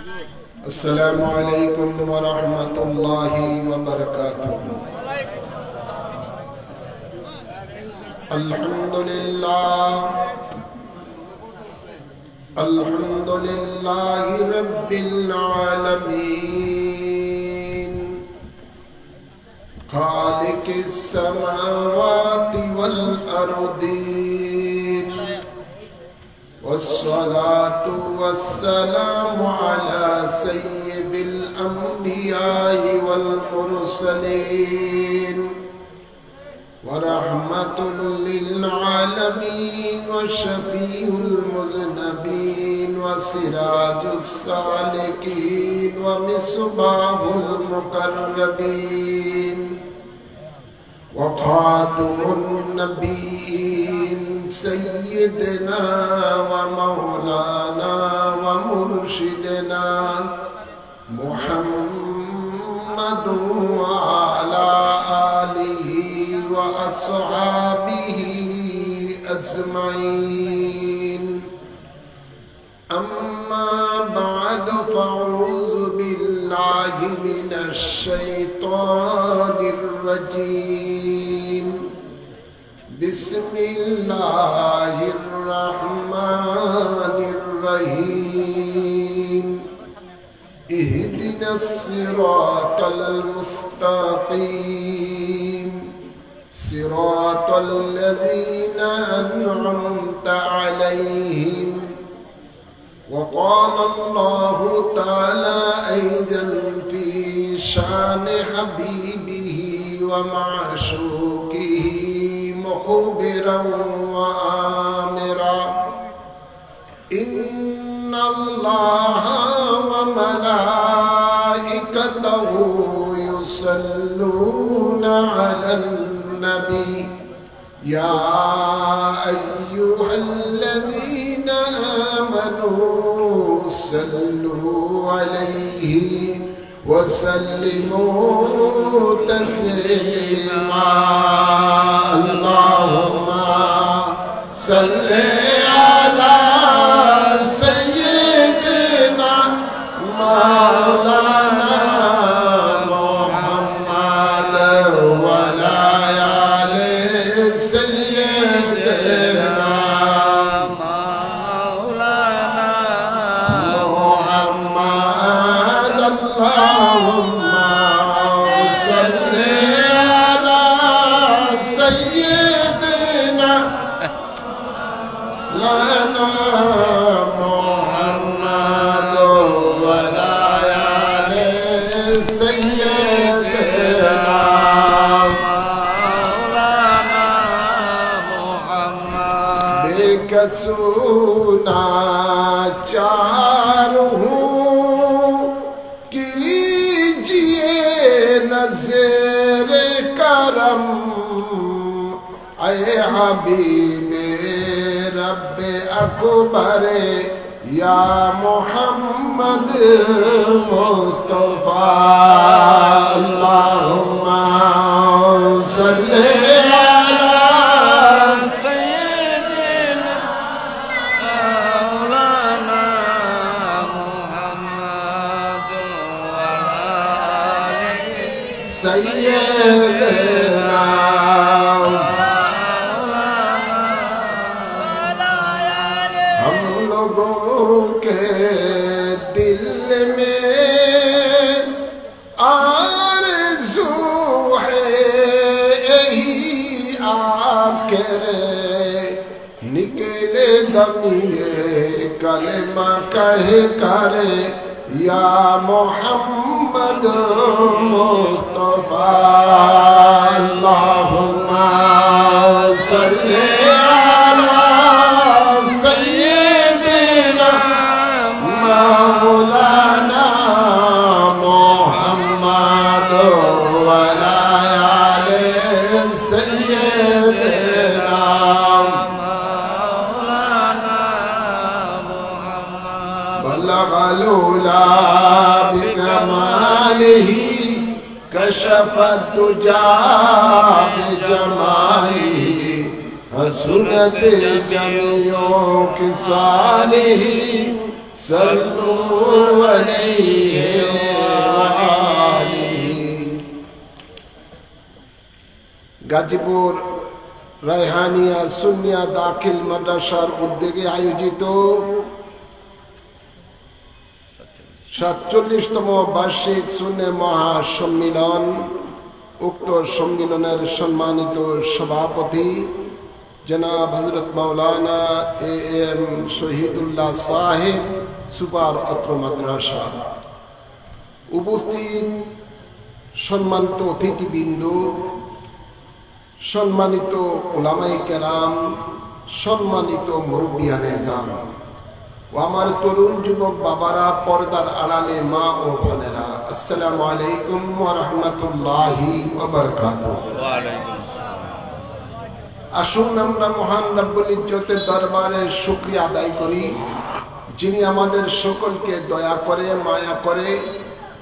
अस्सलामु अलैकुम व रहमतुल्लाहि व बरकातुहू। अल्हम्दुलिल्लाहि रब्बिल आलमीन खालिकिस समावाति वल अर्दीन वस्सलातु वस्सलामु अला सय्यिदिल अंबिया'i वल मुरसलीन वरहमतुल लिल आलमीन वशफीउल मुज़नबीन वसिराजुस सालिकीन वमिसबाहुल मुक़र्रबीन वखातमुन नबीयीन सय्यिदना व मौलाना व मुर्शिदना मुहम्मदु व अला आलिहि व अस्हाबिहि अजमईन। अम्मा बाद फ़अऊज़ु बिल्लाहि मिनश शैतानिर रजीम। बिस्मिल्लाहिर रहमानिर रहीम। इहदिनस सिरातल मुस्तक़ीम सिरातल लज़ीना अन्अमता अलैहिम। वक़ाल अल्लाहु तआला ऐज़न फ़ी शान हबीबिही व माशूक़िही मुख़बिरन व आमिरा। इन्नल्लाहा व मलाइकतहु युसल्लूना अलन नबी या अय्युहल्लज़ीना आमनू सल्लू अलैहि वसल्लिमू तस्लीमा। अल्लाहुम्मा सल्ली अला सय्यिदिना मौलाना मुहम्मद व अला आलि सय्यिदिना मौलाना मुहम्मद। अल्लाहुम्मा सल्ली अला सय्यिदिना लना मुहम्मद व अला आलि सय्यिदिना मौलाना मुहम्मद। बेकसूना चार हूँ कीजिए नज़र करम ऐ हबीबे रब्बे अकबर या मोहम्मद मुस्तफा। अल्लाहुम्मा सल्ली अला सय्यिदिना मौलाना मुहम्मद व अला आलि सय्यिदिना। हम लोगों के दिल में आरज़ू है यही आखिर निकले दम ये कलमा कह कर या मोहम्मद मुस्तफा। अल्लाहुम्मा सल्ली अला सय्यिदिना मौलाना मुहम्मद व अला आलि सय्यिदिना मौलाना मुहम्मद। बलगल उला बिकमालिही कशफत दुजा बिजमालिही हसनत जमियों की सालिही सल्लू अलैहि গাজীপুর রায়হানিয়া সুন্নিয়া দাখিল মাদ্রাসার উদ্যোগে আয়োজিত 47তম বার্ষিক সুন্নে মহাসম্মিলন। উক্ত সম্মিলনের সম্মানিত সভাপতি জনাব হযরত মাওলানা এম শহীদুল্লাহ সাহেব, সুপার অত্র মাদ্রাসা। উপস্থিত সম্মানিত অতিথিবৃন্দ, সম্মানিত উলামায়ে কেরাম, সম্মানিত মুরব্বিয়ানে জান ও আমার তরুণ যুবক বাবারা, পর্দার আড়ালে মা ও বোনেরা, আসসালামু আলাইকুম ওয়া রাহমাতুল্লাহি ওয়া বারাকাতুহু। আসুন আমরা মহান রব্বুল ইজ্জতের দরবারে শুকরিয়া আদায় করি, যিনি আমাদের সকলকে দয়া করে, মায়া করে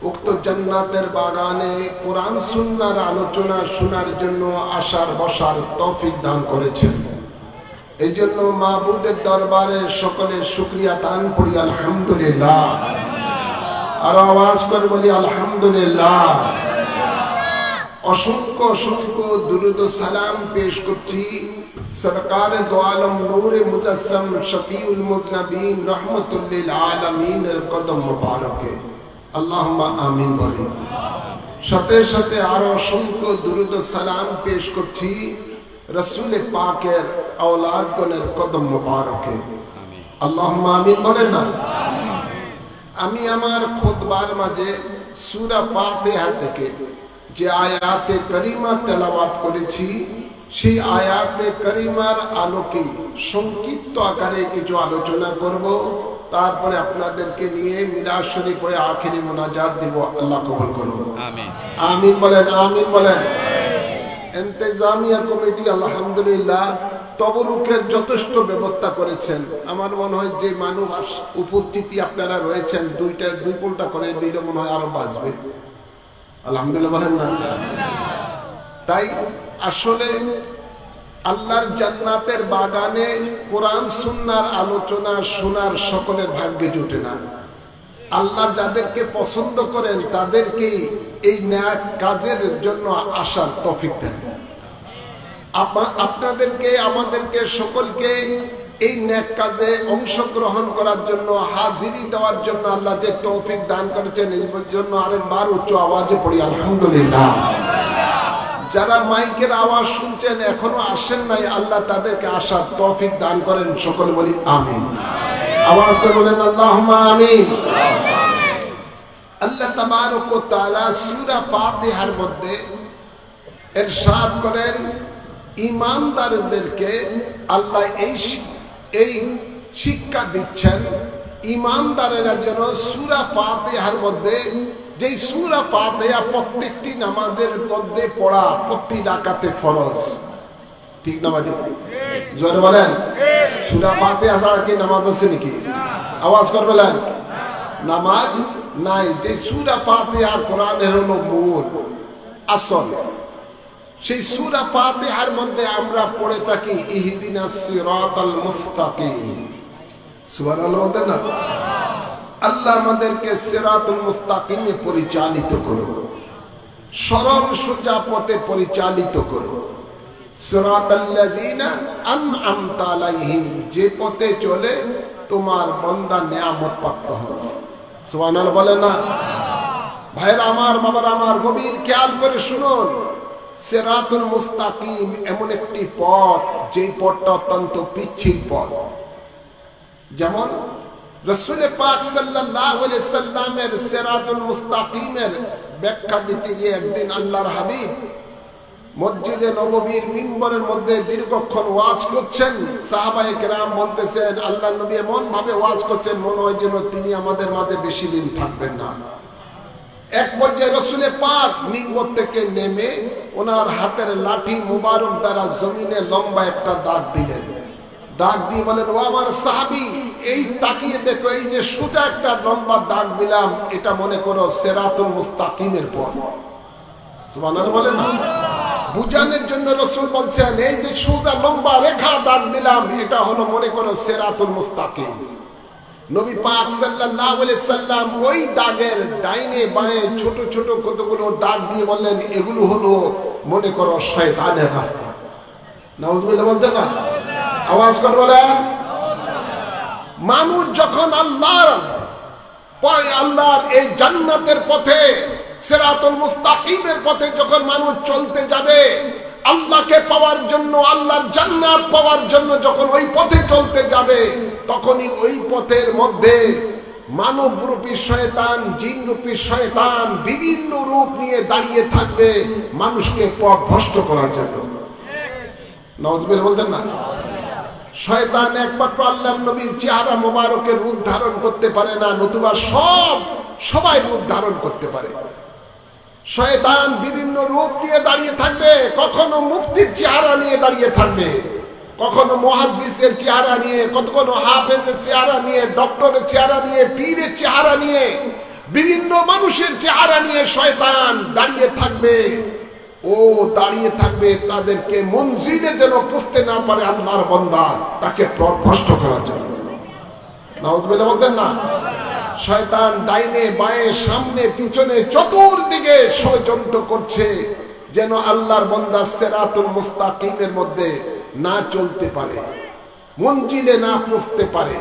উক্ত জান্নাতের বাগানে কোরআন সুন্নাহর আলোচনা শোনার জন্য আসার বসার তৌফিক দান করেছেন। এই জন্য মাবুদের দরবারে সকলে শুকরিয়া দান করি আলহামদুলিল্লাহ। আর আওয়াজ করে বলি আলহামদুলিল্লাহ। অসংখ্য অসংখ্য দুরুদ ও সালাম পেশ করছি সরকার দো আলম নূরে মুজাসসাম শফিউল মুযনবিন রহমাতুল লিল আলামিনের কদম মুবারকে, আল্লাহুম্মা আমিন বলি। সাথে সাথে আরো অসংখ্য দুরুদ ও সালাম পেশ করছি রাসূল পাকের আওলাদগণের কদম মুবারকে, আল্লাহুম্মা আমিন বলেন না। আমি আমার খুতবার মাঝে সূরা ফাতিহা থেকে যে আয়াতে করিমা তেলাওয়াত করেছি, সেই আয়াতে করিমার আলোকে সংক্ষিপ্ত আকারে কিছু আলোচনা করব। তারপরে আপনাদেরকে নিয়ে মিলাদ শরীফ পড়ে আখিরি মুনাজাত দিব। আল্লাহ কবুল করুন, আমিন আমিন বলেন, আমিন বলেন। ইন্তেজামিয়া কমিটি আলহামদুলিল্লাহ তবরুকের যথেষ্ট ব্যবস্থা করেছেন। আমার মনে হয় যে মানুষ উপস্থিতি আপনারা রয়েছেন, দুই পোলটা করে দিলে মনে হয় আরো বাঁচবে। আলহামদুলিল্লাহ বলেন না। তাই আসলে আল্লাহর জান্নাতের বাগানে কোরআন সুন্নাহর আলোচনা শোনার সকলের ভাগ্যে জুটে না। আল্লাহ যাদেরকে পছন্দ করেন তাদেরকে এই ন্যাক কাজের জন্য আসার তৌফিক দেন। আপনাদেরকে, আমাদেরকে সকলকে এই ন্যাক কাজে অংশগ্রহণ করার জন্য, হাজিরি দেওয়ার জন্য আল্লাহ যে তৌফিক দান করেছেন, এই জন্য আরেকবার উচ্চ আওয়াজে পড়ি আলহামদুলিল্লাহ। যারা মাইকের আওয়াজ শুনছেন এখনো আসেন নাই, আল্লাহ তাদেরকে আসার তৌফিক দান করেন। সকল বলি আমিন। আওয়াজ করে বলেন আল্লাহুম্মা আমিন। আল্লাহ তাবারক ওয়া তাআলা সূরা ফাতিহার মধ্যে ইরশাদ করেন, ঈমানদারদেরকে আল্লাহ এই শিক্ষা দিচ্ছেন, ঈমানদারেরা যেন সূরা ফাতিহার মধ্যে, যে সূরা ফাতিহা প্রত্যেকটি নামাজের মধ্যে পড়া, প্রতি রাকাতে ফরজ। ঠিক না ভাই? জোরে বলেন। সূরা ফাতিহা ছাড়া কি নামাজ আছে নাকি? আওয়াজ করে বলেন। নামাজ নাই। যে সূরা ফাতিহা কোরআনের হলো মূল আসল। সেই সূরা ফাতিহার মধ্যে আমরা পড়ে থাকি ইহদিনাস সিরাতাল মুস্তাকিম। সুবহানাল্লাহ বলতেন না? আল্লাহ আমাদেরকে সিরাতুল মুস্তাকিমে পরিচালিত করো, সরল সোজা পথে পরিচালিত করো। সিরাতাল্লাযীনা আন'আমতা আলাইহিম, যে পথে চলে তোমার বান্দা নিয়ামত প্রাপ্ত হয়। সুবহানাল্লাহ বলে না? ভাইরা আমার, বাবার আমার, গভীর খেয়াল করে শুনুন। সিরাতুল মুস্তাকিম এমন একটি পথ, যে পথটা অত্যন্ত পিচ্ছিল পথ। যেমন রাসূল পাক সাল্লাল্লাহু আলাইহি সাল্লামের সিরাতুল মুস্তাকিমের ব্যাখ্যা দিতে গিয়ে একদিন আল্লাহর হাবিব মসজিদে নববীর মিম্বরের মধ্যে দীর্ঘক্ষণ ওয়াজ করছেন। সাহাবায়ে কেরাম বলতেছেন, আল্লাহর নবী এমন ভাবে ওয়াজ করছেন মনে হয় যেন তিনি আমাদের মাঝে বেশি দিন থাকবেন না। এক পর্যায়ে রাসূল পাক মিম্বর থেকে নেমে ওনার হাতের লাঠি মুবারক দ্বারা জমিনে লম্বা একটা দাগ দিলেন। দাগ দিয়ে বলেন, ও আমার সাহাবী, এই তাকিয়ে দেখো, এই যে সোজা একটা লম্বা দাগ দিলাম, এটা মনে করো সিরাতুল মুস্তাকিমের পথ। সুবহানাল্লাহ বলেন না? বুঝানোর জন্য রাসূল বলছেন, এই যে সোজা লম্বা রেখা দাগ দিলাম, এটা হলো মনে করো সিরাতুল মুস্তাকিম। নবী পাক সাল্লাল্লাহু আলাইহি সাল্লাম ওই দাগের ডাইনে বাঁয়ে ছোট ছোট কতগুলো দাগ দিয়ে বললেন এগুলো হলো মনে করো শয়তানের রাস্তা। নাউযুবিল্লাহ বলতে না, আওয়াজ করে বলেন। মানুষ যখন আল্লাহর এই জান্নাতের পথে, সিরাতুল মুস্তাকিমের পথে যখন মানুষ চলতে যাবে, আল্লাহকে পাওয়ার জন্য, আল্লাহর জান্নাত পাওয়ার জন্য যখন ওই পথে চলতে যাবে, তখনই ওই পথের মধ্যে মানব রূপী শয়তান, জিন রূপী শয়তান বিভিন্ন রূপ নিয়ে দাঁড়িয়ে থাকবে মানুষকে পথ ভ্রষ্ট করার জন্য। নাউযুবিল্লাহ বলতেন না। শয়তান একমাত্র আল্লাহর নবীর চেহারা মোবারকের রূপ ধারণ করতে পারে না, নতুবা সবাই রূপ ধারণ করতে পারে। শয়তান বিভিন্ন রূপ নিয়ে দাঁড়িয়ে থাকবে, কখনো মুফতির চেহারা নিয়ে দাঁড়িয়ে থাকবে, কখনো মুহাদ্দিসের চেহারা নিয়ে, কখনো হাফেজের চেহারা নিয়ে, ডক্টরের চেহারা নিয়ে, পীরের চেহারা নিয়ে, বিভিন্ন মানুষের চেহারা নিয়ে শয়তান দাঁড়িয়ে থাকবে। দাঁড়িয়ে থাকবে তাদেরকে মঞ্জিলে যেন পৌঁছতে না পারে আল্লাহর বান্দা, তাকে পথভ্রষ্ট করার জন্য। নাউযুবিল্লাহ বলতেন না। শয়তান ডাইনে বাঁয়ে সামনে পিছনে চতুর্দিকে ষড়যন্ত্র করছে যেন আল্লাহর বান্দা সিরাতুল মুস্তাকিমের মধ্যে না চলতে পারে, মঞ্জিলে না পৌঁছতে পারে।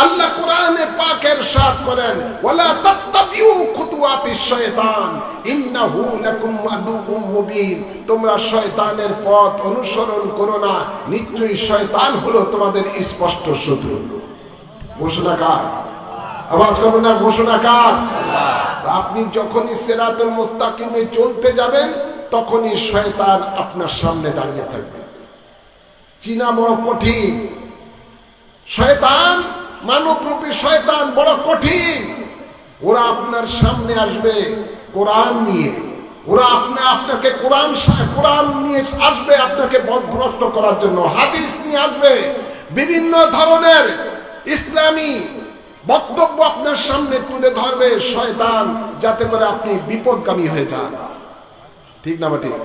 আল্লাহ কোরআনে পাকে ইরশাদ করেন, ওয়ালা তাত্তাবিউ খুতুওয়াতিশ শয়তান ইন্নাহু লাকুম আদুউম মুবিন। তোমরা শয়তানের পথ অনুসরণ করো না, নিশ্চয়ই শয়তান হলো তোমাদের স্পষ্ট শত্রু। ঘোষণাকার, আওয়াজ করো না, ঘোষণাকার। আপনি যখনই সিরাতুল মুস্তাকিমে চলতে যাবেন, তখনই শয়তান আপনার সামনে দাঁড়িয়ে থাকবে। চিনা বড় কঠিন। শয়তান, মানবরূপী শয়তান বড় কঠিন। ওরা আপনার সামনে আসবে কোরআন নিয়ে, ওরা আপনাকে কোরআন নিয়ে আসবে আপনাকে পথভ্রষ্ট করার জন্য। হাদিস নিয়ে আসবে, বিভিন্ন ধরনের ইসলামী বক্তব্য আপনার সামনে তুলে ধরবে শয়তান, যাতে করে আপনি বিপদগামী হয়ে যান। ঠিক না ঠিক?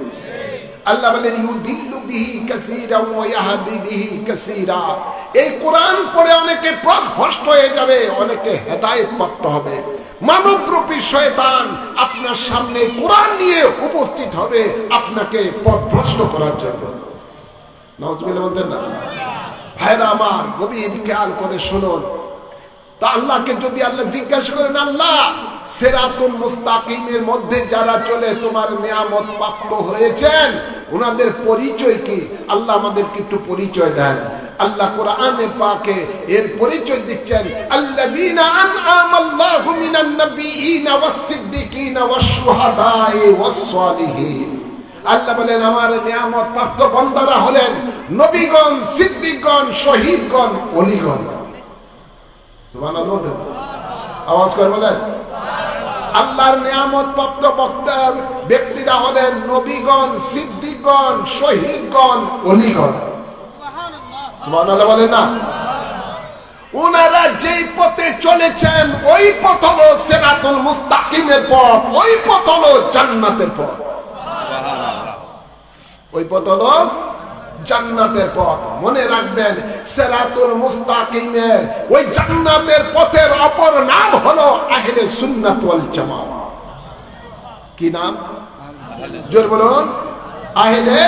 আল্লাহ বলেন ইউদিল্লু বিহি কাসীরা ওয়া ইয়াহদি বিহি কাসীরা। এই কোরআন পড়ে অনেকে পথভ্রষ্ট হয়ে যাবে, অনেকে হেদায়েত প্রাপ্ত হবে। মানবরূপী শয়তান আপনার সামনে কোরআন নিয়ে উপস্থিত হবে আপনাকে পথভ্রষ্ট করার জন্য। নাউযুবিল্লাহ বলতেন না। ভাইরা আমার, গভীর খেয়াল করে শুনুন। তা আল্লাহকে যদি আল্লাহ জিজ্ঞাসা করেন, আল্লাহ সিরাতুল মুস্তাকিমের মধ্যে যারা চলে তোমার নিয়ামত প্রাপ্ত হয়েছেন, ওনাদের পরিচয় কি? আল্লাহ আমাদেরকে একটু পরিচয় দেন। আল্লাহ কোরআনে পাকে এর পরিচয় দিচ্ছেন, আল্লাযীনা আনআমাল্লাহু মিনান নাবিয়্যিনা ওয়াস-সিদ্দীকিনা ওয়াশ-শুহাদা'i ওয়াস-সালিহিন। আল্লাহ বলেন আমার নিয়ামত প্রাপ্ত বান্দারা হলেন নবীগণ, সিদ্দিকগণ, শহীদগণ, ওলিগণ। সুবহানাল্লাহ। আওয়াজ করে বলেন। আল্লাহর নিয়ামত প্রাপ্ত ব্যক্তিরা হলেন নবীগণ, সিদ্দিকগণ, শহীদগণ, ওলিগণ। সুবহানাল্লাহ বলেন না। ওনারা যেই পথে চলেছেন ওই পথ হলো সিরাতুল মুস্তাকিমের পথ, ওই পথ হলো জান্নাতের পথ। ওই পথ হলো জান্নাতের পথ। মনে রাখবেন, সিরাতুল মুস্তাকিমের ওই জান্নাতের পথের অপর নাম হলো আহলে সুন্নাত ওয়াল জামাত। কি নাম? জোর বলুন। আহলে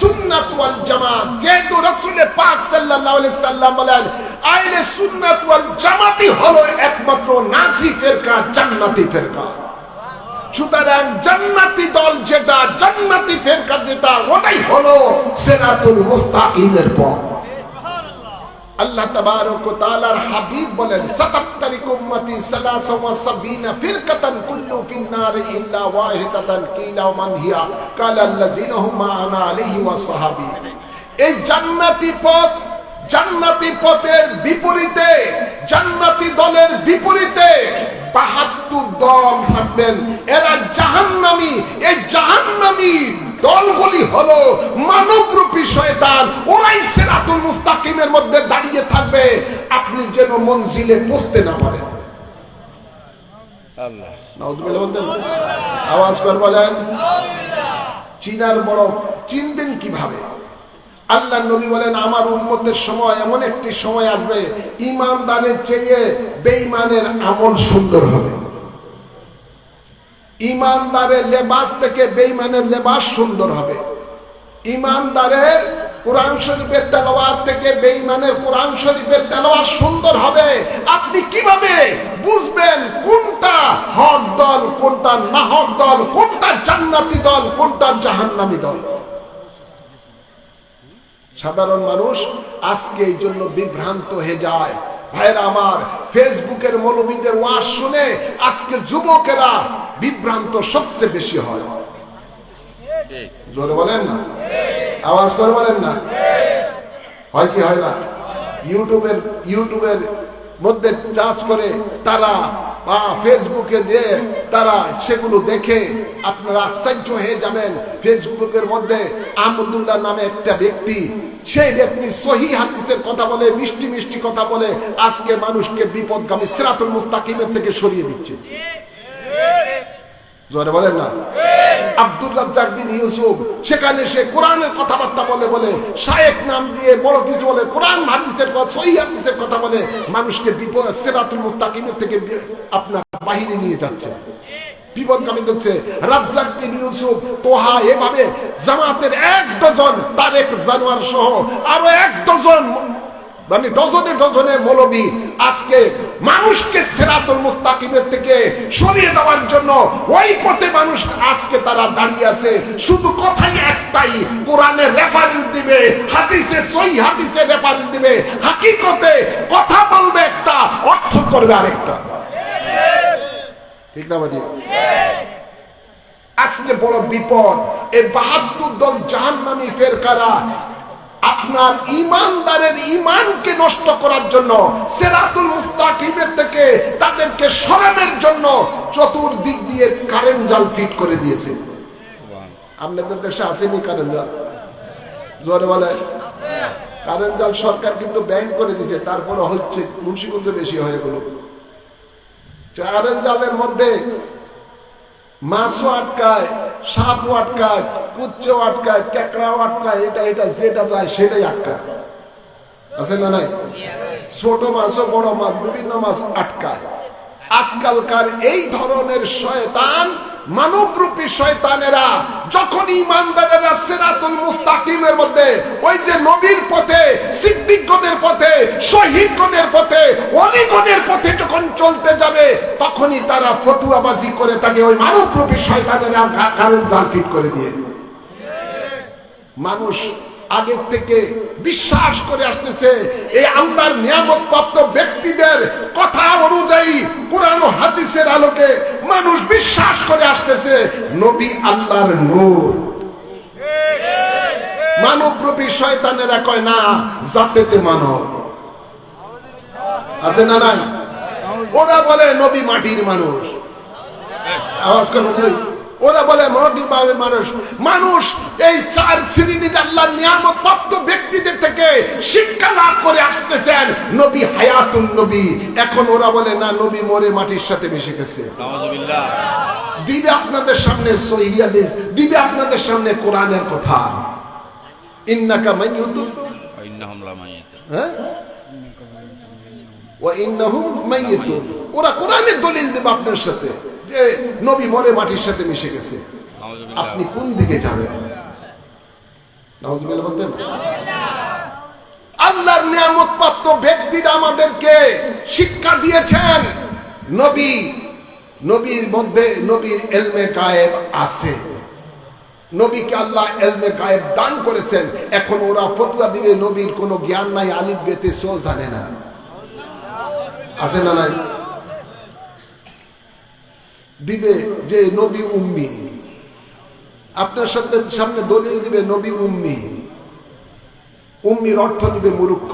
সুন্নাত ওয়াল জামাত। যেহেতু রাসূল পাক সাল্লাল্লাহু আলাইহি সাল্লাম বলেন আহলে সুন্নাত ওয়াল জামাতই হলো একমাত্র নাজি ফিরকা, জান্নাতি ফিরকা। সুতরাং জান্নাতি দল যেটা, জান্নাতি ফিরকা যেটা, ওটাই হলো সিরাতুল মুস্তাকিমের পথ। আল্লাহ তাবারক ওয়া তাআলার হাবিব বলেন, সাতাফতারিকু উম্মতি 73 ফিরকাতান কুল্লু ফিন-নারি ইল্লা ওয়াহিদাতান কিলা মান হিয়া কালা আল্লাযিনা হুম মা'আনা আলাইহি ওয়া সাহাবী। এই জান্নাতি পথ, জান্নাতি পথের বিপরীতে, জান্নাতি দলের বিপরীতে ৭২ দল থাকবেন, এরা জাহান্নামী। এই জাহান্নামী দলগুলি হলো মানবরূপী শয়তান। ওরাই সিরাতুল মুস্তাকিমের মধ্যে দাঁড়িয়ে থাকবে আপনি যেন মঞ্জিলে পৌঁছতে না পারেন। আল্লাহ নাউযুবিল্লাহ বলতেন। আওয়াজ করে বলেন। চিনার বড় চিনবেন কিভাবে? আল্লাহ নবী বলেন আমার উম্মতের সময় এমন একটি সময় আসবে ইমানদারের চেয়ে বেঈমানের আমল সুন্দর হবে। ইমানদারের লেবাস থেকে বেঈমানের লেবাস সুন্দর হবে। ইমানদারের কোরআন শরীফের তেলাওয়াত থেকে বেঈমানের কোরআন শরীফের তেলাওয়াত সুন্দর হবে। আপনি কিভাবে বুঝবেন কোনটা হক দল, কোনটা না হক দল, কোনটা জান্নাতি দল, কোনটা জাহান্নামী দল? সাধারণ মানুষ আজকে এই জন্য বিভ্রান্ত হয়ে যায়। ভাইরা আমার, ফেসবুকের মৌলবীদের ওয়াজ শুনে আজকে যুবকেরা বিভ্রান্ত সবচেয়ে বেশি হয়। জোরে বলেন না, আওয়াজ করে বলেন না, হয় কি হয় না? ইউটিউবের মধ্যে চার্জ করে তারা বা ফেসবুকে দিয়ে তারা সেগুলো দেখে আপনারা আশ্চর্য হয়ে যাবেন। ফেসবুকের মধ্যে আহমদুল্লাহ নামে একটা ব্যক্তি, সেই ব্যক্তি সহিহ হাদিসের কথা বলে, মিষ্টি মিষ্টি কথা বলে আজকে মানুষকে বিপদগামী সিরাতুল মুস্তাকিমের থেকে সরিয়ে দিচ্ছে। জোরে বলেন না। আব্দুর রাজ্জাক বিন ইউসুফ সেখানে সে কোরআনের কথাবার্তা বলে বলে শায়েখ নাম দিয়ে বড় কিছু বলে, কোরআন হাদিসের কথা, সহিহ হাদিসের কথা বলে মানুষকে বিপদ সিরাতুল মুস্তাকিমের থেকে আপনার বাহিরে নিয়ে যাচ্ছে, বিপদগামী হচ্ছে। রাজ্জাক বিন ইউসুফ তোহা এভাবে জামাতের 1 ডজন তারেক জানোয়ার সহ আরো 1 ডজন মানে ডজনে ডজনে মৌলবী আজকে মানুষকে সিরাতুল মুস্তাকিমের থেকে সরিয়ে দেওয়ার জন্য ওই পথে মানুষ আজকে তারা দাঁড়িয়ে আছে। শুধু কথাই একটাই, কোরআনের রেফারেন্স দিবে, হাদিসে সহিহ হাদিসে রেফারেন্স দিবে, হাকিকতে কথা বলবে একটা, অর্থ করবে আরেকটা। ঠিক না ভাই? আজকে বড় বিপদ। এই 72 দল জাহান্নামী ফেরকারা আপনার ইমানদারের ইমানকে নষ্ট করার জন্য সিরাতুল মুস্তাকিমের থেকে তাদেরকে সরানোর জন্য চতুর্দিক দিয়ে কারেন্ট জাল ফিট করে দিয়েছে। আপনাদের দেশে আসেনি কারেন্ট জাল? জোরে বলে। কারেন্ট জাল সরকার কিন্তু ব্যান করে দিয়েছে, তারপরে হচ্ছে মুন্সিগঞ্জে বেশি হয়ে গেল। কারেন্ট জালের মধ্যে মাছও আটকায়, সাপও আটকায়, কুচ্চও আটকায়, কেকড়াও আটকায়, এটা যেটা যায় সেটাই আটকায়, আছে না নাই? ছোট মাছও বড় মাছ, বিভিন্ন মাছ আটকায়। আজকালকার এই ধরনের শয়তান, মানবরূপী শয়তানেরা যখন ইমানদারেরা সিরাতুল মুস্তাকিমের মধ্যে ওই যে নবীর পথে, সিদ্দিকগণের পথে, শহীদগণের পথে, ওলিগণের পথে যখন চলতে যাবে তখনই তারা ফতুয়াবাজি করে তাকে ওই মানবরূপী শয়তানেরা কারেন্ট জাল ফিট করে দিয়ে মানুষ আগের থেকে বিশ্বাস করে আসতেছে এই আল্লাহর নিয়ামত প্রাপ্ত ব্যক্তিদের কথা অনুযায়ী কোরআন ও হাদিসের আলোকে মানুষ বিশ্বাস করে আসতেছে নবী আল্লাহর নূর। মানবরূপী শয়তানেরা কয় না, জাতেতে মানব, আছে না নাই? ওরা বলে নবী মাটির মানুষ, আওয়াজ করে। ওরা বলে মানুষ মানুষ এই 4 শ্রেণীর আল্লাহর নিয়ামত প্রাপ্ত ব্যক্তিদের থেকে শিক্ষা লাভ করে আসতেছেন নবী হায়াতুন নবী। এখন ওরা বলে না, নবী মরে মাটির সাথে মিশে গেছে। নাউযুবিল্লাহ। দিবে আপনাদের সামনে সহিহ হাদিস, দিবে আপনাদের সামনে কোরআনের কথা, ইন্নাকা মাইয়ুতুন ওয়া ইন্নাহুম লামাইয়ুতুন, হ্যাঁ, ওয়া ইন্নাহুম মাইয়ুতুন। ওরা কোরআনের দলিল দেবে আপনার সাথে যে নবী মরে মাটির সাথে মিশে গেছে। আপনি কোন দিকে যাবেন? নাউযুবিল্লাহ বলতেন। আল্লাহর নিয়ামত প্রাপ্ত ব্যক্তিরা আমাদেরকে শিক্ষা দিয়েছেন নবীর মধ্যে নবীর ইলমে গায়েব আছে, নবীকে আল্লাহ ইলমে গায়েব দান করেছেন। এখন ওরা ফতোয়া দিবে নবীর কোনো জ্ঞান নাই, আলিফ বেতে সো জানে না, আছে না নাই? দিবে যে নবী উম্মি, আপনার সামনে দলিল দিবে নবী উম্মি, উম্মির অর্থ দিবে মূর্খ।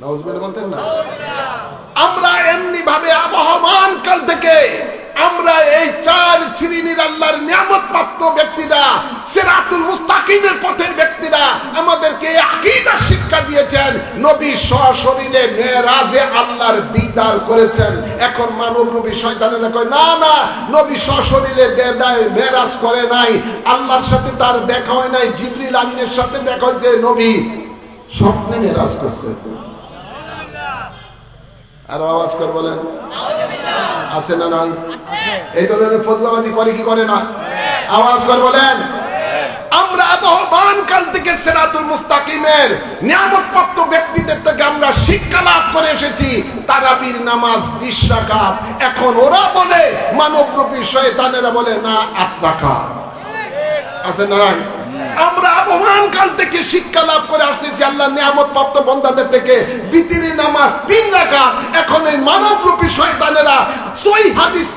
নাউযুবিল্লাহ বলতেন না? আমরা এমনি ভাবে আবহমান কাল থেকে আমরা এই 4 শ্রেণীর আল্লাহর নিয়ামত প্রাপ্ত ব্যক্তিরা, সিরাতুল মুস্তাকিমের পথের ব্যক্তিরা আমাদেরকে আকীদা শিক্ষা দিয়েছেন। নবী সরাসরি শরীরে মেরাজে আল্লাহর দিদার করেছেন। এখন মানবরূপী শয়তানেরা কয় না না, নবী সশরীরে মেরাজ করে নাই, আল্লাহর সাথে তার দেখা হয় নাই, জিবরিল আমিনের সাথে দেখা হয়েছে, নবী স্বপ্নে মেরাজ করছে। আর আওয়াজ করে বলেন আছে না নাই? এই ধরনের ফজলাবাজি করে কি করে না? আওয়াজ করে বলেন। আমরা আবহমান কাল থেকে সিরাতুল মুস্তাকিমের নিয়ামতপ্রাপ্ত ব্যক্তিদের থেকে আমরা শিক্ষা লাভ করে এসেছি তারাবির নামাজ 20 রাকাত। এখন ওরা বলে, মানবরূপী শয়তানেরা বলে না 8 রাকাত। আছে না নাই? আমরা আবহমান কাল থেকে শিক্ষা লাভ করে আসতেছি আল্লাহর নিয়ামতপ্রাপ্ত বান্দাদের থেকে বিতিরি নামাজ 3 রাকাত। এখন এই মানবরূপী শয়তানেরা সহিহ হাদিস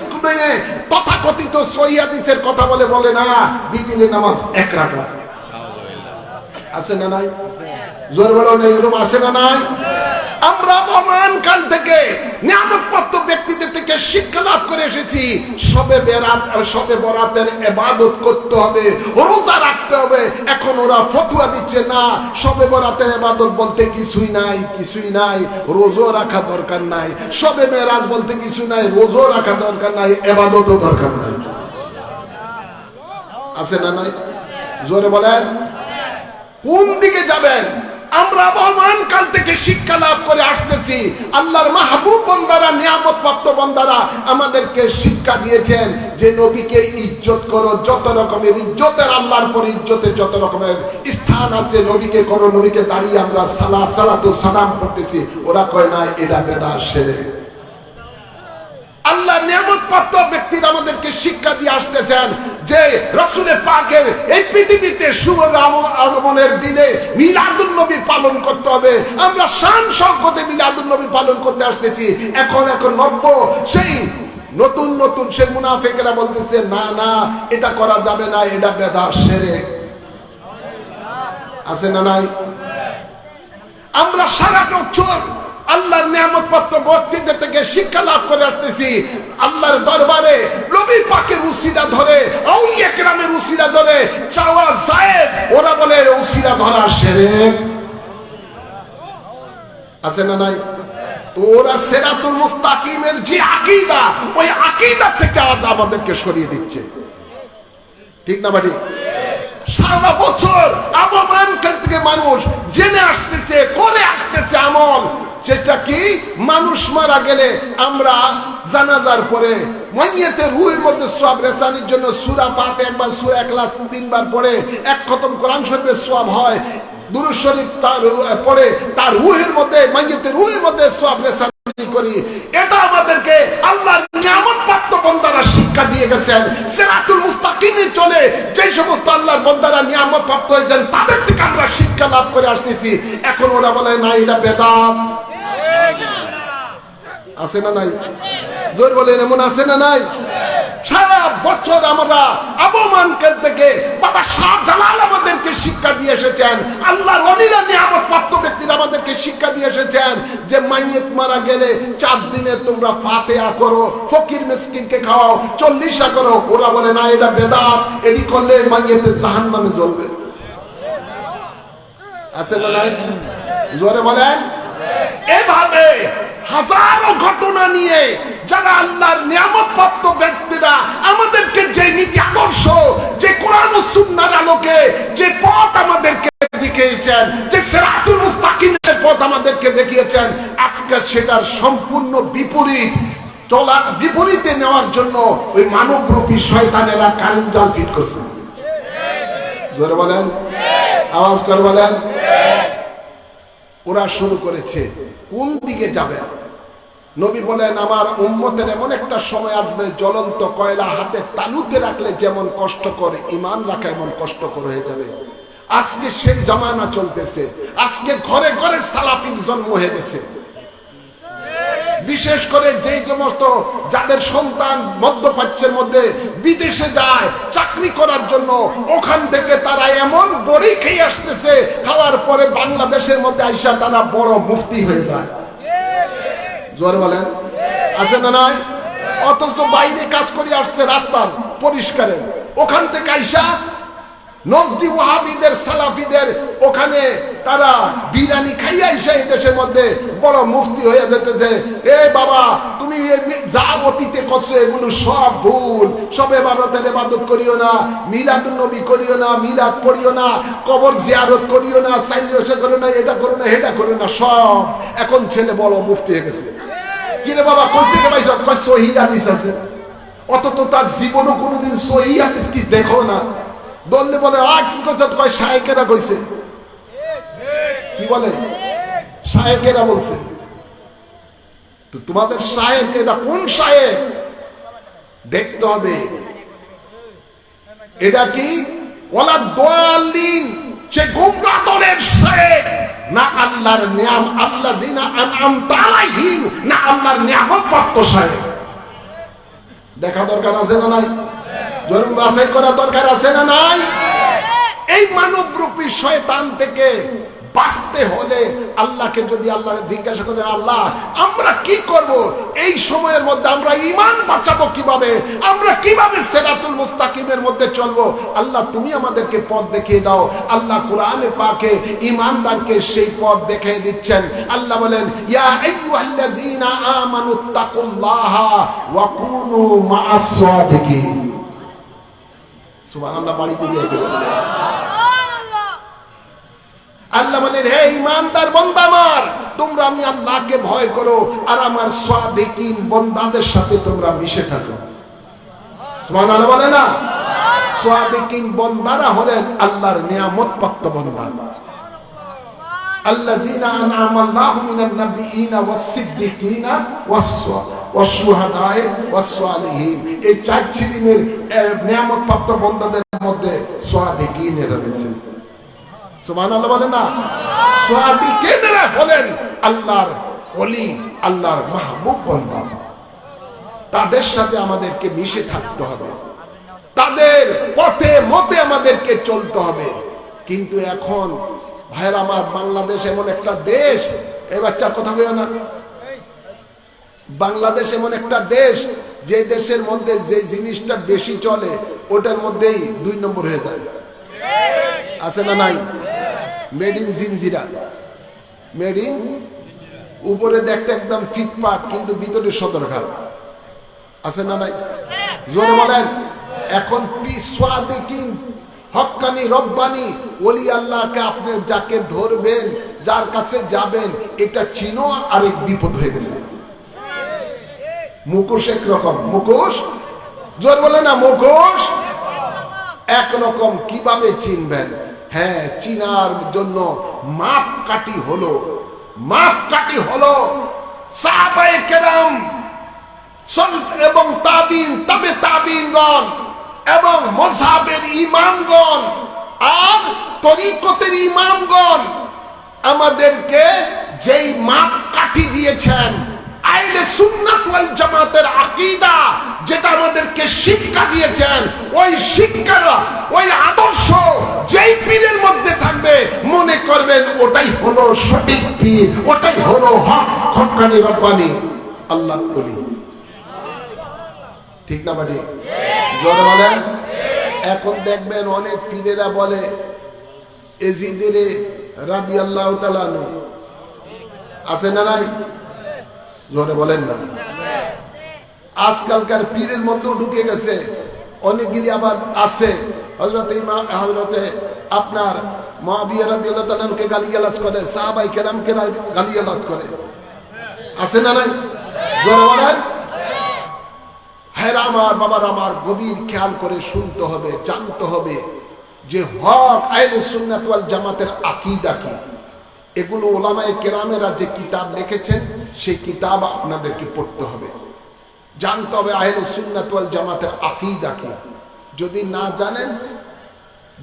তথাকথিত সহিহ হাদিসের কথা বলে বলে না বিতিরি নামাজ 1 রাকাত। আছে না নাই? জোর বলো না, এরকম আছে না নাই? আমরা আবহমান কাল থেকে নিয়ামতপ্রাপ্ত ব্যক্তিদের থেকে শিক্ষা লাভ করে এসেছি শবে বরাতের ইবাদত করতে হবে, রোজা রাখতে হবে। এখন ওরা ফতোয়া দিচ্ছে না, শবে বরাতের ইবাদত বলতে কিছুই নাই, কিছুই নাই, রোজা রাখা দরকার নাই। শবে মেরাজ বলতে কিছু নাই, রোজা রাখা দরকার নাই, ইবাদতও দরকার নাই। আছে না নাই? জোরে বলেন কোন দিকে যাবেন? আমরা আবহমান কাল থেকে শিক্ষা লাভ করে আসতেছি আল্লাহর মাহবুব বান্দারা, নিয়ামতপ্রাপ্ত বান্দারা আমাদেরকে শিক্ষা দিয়েছেন যে নবীকে ইজ্জত করো, যত রকমের ইজ্জতের আল্লাহর পর ইজ্জতের যত রকমের স্থান আছে নবীকে করো। নবীকে দাঁড়িয়ে আমরা সালাতু সালাম করতেছি, ওরা কয় না এটা বেদাত শিরক। আল্লাহ নিয়ামতপ্রাপ্ত ব্যক্তিরা আমাদেরকে শিক্ষা দিয়ে আসতেছেন যে রাসূলের পাকের এই পৃথিবীতে শুভ আগমনের দিনে মিলাদুন নবী পালন করতে হবে। আমরা শান শওকতে মিলাদুন নবী পালন করতে আসতেছি। এখন নব্য সেই নতুন নতুন সে মুনাফিকরা বলতেছে না না এটা করা যাবে না, এটা বেদাত শিরক। আছে না নাই? আমরা সারা বছর আল্লাহর নিয়ামতপ্রাপ্ত ব্যক্তিদের থেকে শিক্ষা লাভ করে আসতেছি আল্লাহর দরবারে নবী পাকের উসিলা ধরে, আউলিয়া কেরামের উসিলা ধরে চাওয়া জায়েজ, ওরা বলে উসিলা ধরা শিরক। আছে না নাই? তো ওরা সিরাতুল মুস্তাকিমের যে আকীদা, ওই আকীদা থেকে আজ আমাদেরকে সরিয়ে দিচ্ছে। ঠিক না বাড়ি? সারা বছর আবহমান কাল থেকে মানুষ জেনে আসতেছে, করে আসতেছে আমল, সেটা কি মানুষ মারা গেলে আমরা জানাজার পরে মাইয়াতের রূহের মধ্যে সওয়াব রেসানির জন্য সূরা ফাতিহা একবার, সূরা ইখলাস 3 বার পড়ে, 1 খতম কোরআন শরীফের সওয়াব হয়, দুরূদ শরীফ তার পড়ে তার রূহের মধ্যে, মাইয়াতের রূহের মধ্যে সওয়াব রেসানি করি। এটা আমাদেরকে আল্লাহর নিয়ামতপ্রাপ্ত বান্দারা শিক্ষা দিয়ে গেছেন। সিরাতুল মুস্তাকিমে চলে যে সমস্ত আল্লাহর বান্দারা নিয়ামতপ্রাপ্ত হয়েছেন তাদের থেকে আমরা শিক্ষা লাভ করে আসতেছি। এখন ওরা বলে না এটা বেদাত। আছে না নাই? জোর বলেন এমন আছে না নাই? সারা বছর আমরা আবহমান কাল থেকে বাবা শাহজালাল আমাদেরকে শিক্ষা দিয়ে এসেছেন, আল্লাহর ওলিরা নিয়ামতপ্রাপ্ত ব্যক্তিরা আমাদেরকে শিক্ষা দিয়ে এসেছেন যে মাইয়িত মারা গেলে 4 দিনে তোমরা ফাতিহা করো, ফকির মিসকিনকে খাওয়াও, 40 করো। ওরা বলে না এটা বেদাত, এটি করলে মাইয়িত জাহান্নামে জ্বলবে। আছে না নাই? জোরে বলেন। এভাবে হাজারো ঘটনা নিয়ে যারা আল্লাহর নিয়ামতপ্রাপ্ত ব্যক্তিরা আমাদেরকে যে নীতি আদর্শ, যে কোরআন ও সুন্নাহর আলোকে যে পথ আমাদেরকে দেখিয়েছেন, যে সিরাতুল মুস্তাকিমের পথ আমাদেরকে দেখিয়েছেন, আজকে সেটার সম্পূর্ণ বিপরীত চলার বিপরীতে নেওয়ার জন্য ওই মানবরূপী শয়তানেরা কারেন্ট জাল ফিট করছে। জোরে বলেন, আওয়াজ করে বলেন। ওরা শুরু করেছে কোন দিকে যাবে। নবী বলেন আমার উম্মতের এমন একটা সময় আসবে জ্বলন্ত কয়লা হাতে তালুতে রাখলে যেমন কষ্ট করে, ঈমান রাখা এমন কষ্টকর হয়ে যাবে। আজকে সেই জামানা চলতেছে। আজকে ঘরে ঘরে সালাফির জন্ম হয়ে গেছে। বিশেষ করে যেই সমস্ত যাদের সন্তান মধ্যপ্রাচ্যের মধ্যে বিদেশে যায় চাকরি করার জন্য, ওখান থেকে তারা এমন বড়ি খেয়ে আসতেছে, খাওয়ার পরে বাংলাদেশের মধ্যে আইসা তারা বড় মুফতি হয়ে যায়। জোরে বলেন, আছে না নাই? অথচ বাইরে কাজ করে আসছে রাস্তার পরিষ্কারের, ওখান থেকে আইসা নজদি ওয়াহাবিদের সালাফিদের ওখানে তারা বিরিয়ানি খাইয়া এসে এই দেশের মধ্যে বড় মুফতি হয়ে যেতেছে। এ বাবা, তুমি যা অতীতে করছো এগুলো সব ভুল, সব ইবাদতের ইবাদত করিও না, মিলাদুন নবী করিও না, মিলাদ পড়িও না, কবর জিয়ারত করিও না, সাইনসে করো না, এটা করো না, এটা করো না, সব এখন ছেলে বড় মুফতি হয়ে গেছে। কিরে বাবা, কই থেকে পাইছো? কই সহিহ হাদিস আছে। অত তো তার জীবনও কোনোদিন সহিহ হাদিস কি দেখো না। দললে বলে কি করছে? কয় শায়েকেরা কইছে। কি বলে? শায়েকেরা বলছে। তো তোমাদের শায়েক এটা কোন শায়েক দেখতে হবে। এটা কি ওয়ালা দাল্লিন, সে গোমরাহ দলের শায়েক না আল্লাহর নিয়াম আল্লাযিনা আনআমতা আলাইহিম, না আল্লাহর নিয়ামত প্রাপ্ত শায়েক। দেখা দরকার আছে না নাই? জন্ম বাছাই করা দরকার আছে না নাই? এই মানবরূপী শয়তান থেকে বাঁচতে হলে আল্লাহকে যদি আল্লাহ জিজ্ঞাসা করেন, আল্লাহ আমরা কি করব এই সময়ের মধ্যে, আমরা ঈমান বাঁচাবো কিভাবে, আমরা কিভাবে সিরাতুল মুস্তাকিমের মধ্যে চলবো, আল্লাহ তুমি আমাদেরকে পথ দেখিয়ে দাও। আল্লাহ কোরআনে পাকে ঈমানদারকে সেই পথ দেখিয়ে দিচ্ছেন। আল্লাহ বলেন, ইয়া আইয়ুহাল্লাযীনা আমানুত্তাকুল্লাহা ওয়া কুনু মা'আস সাদিকিন। সুবহানাল্লাহ, বাড়িতে গিয়ে আল্লাহ বলেন, হে ঈমানদার বান্দা আমার, তোমরা আমি আল্লাহকে ভয় করো আর আমার সাদিকিন বান্দাদের সাথে তোমরা মিশে থাকো। সুবহানাল্লাহ বলে না? সাদিকিন বান্দারা হলেন আল্লাহর নিয়ামত প্রাপ্ত বান্দা। আল্লাযীনা আনআমা আল্লাহু মিনান নাবিয়্যিনা ওয়াস-সিদ্দিকিনা ওয়াস-শুহাদায়ে ওয়াস-সালিহিন। এই চার শ্রেণীর নিয়ামত প্রাপ্ত বান্দাদের মধ্যে সাদিকিনেরা রয়েছে। সুবহানাল্লাহ বলে না? সাদিকিনেরা হলেন আল্লাহর ওলি, আল্লাহর মাহবুব বান্দা। তাদের সাথে আমাদেরকে মিশে থাকতে হবে, তাদের পথে মতে আমাদেরকে চলতে হবে। কিন্তু এখন ভাইরা আমার, বাংলাদেশ এমন একটা দেশ, এই বাচ্চার কথা বলে না, বাংলাদেশ এমন একটা দেশ যে দেশের মধ্যে যে জিনিসটা বেশি চলে ওটার মধ্যেই 2 নম্বর হয়ে যায়। আছে না নাই? Made in Jinjira, made in, উপরে দেখতে একদম ফিটপাট কিন্তু ভিতরে সদরঘাট। আছে না নাই? জোরে বলেন। এখন সাদিকিন, হক্কানি, রব্বানি ওলি আল্লাহকে আপনি যাকে ধরবেন, যার কাছে যাবেন, এটা চিনো আরেক বিপদ হয়ে গেছে। মুখোশ একরকম, মুখোশ, জোর বলে না, মুখোশ একরকম। কিভাবে চিনবেন? হ্যাঁ, চিনার জন্য মাপকাঠি হলো, মাপকাঠি হলো সাহাবায়ে কেরাম এবং তাবিন, তবে তাবিনগণ এবং মাযহাবের ইমামগণ আর তরিকতের ইমামগণ আমাদেরকে যেই মাপকাঠি দিয়েছেন, আহলে সুন্নাত ওয়াল জামাতের আকীদা যেটা আমাদেরকে শিক্ষা দিয়েছেন, ওই শিক্ষা, ওই আদর্শ যেই পীরের মধ্যে থাকবে মনে করবেন ওটাই হলো সঠিক পীর, ওটাই হলো হক, হক্কানি, রব্বানি, আল্লাহর ওলি। ঠিক না বাজি? জোরে বলেন। এখন দেখবেন অনেক পীরেরা বলে এজিদের রাদিয়াল্লাহু তাআলা আনহু। আছে না নাই? জোরে বলেন না। আজকালকার পীরের মধ্যেও ঢুকে গেছে অনেকগুলি, আবার আছে হযরতে আপনার মুআবিয়া রাদিয়াল্লাহু তাআলা আনহুকে গালিগালাজ করে, সাহাবায়ে কেরামকে গালিগালাজ করে। আছে না নাই? জোরে বলেন। হ্যাঁ আমার বাবার, আমার গভীর খেয়াল করে শুনতে হবে, জানতে হবে যে হক আহলে সুন্নাত ওয়াল জামাতের আকীদা কি। এগুলো ওলামায়ে কেরামেরা যে কিতাব লিখেছেন সেই কিতাব আপনাদেরকে পড়তে হবে, জানতে হবে আহলে সুন্নাত ওয়াল জামাতের আকীদা কি। যদি না জানেন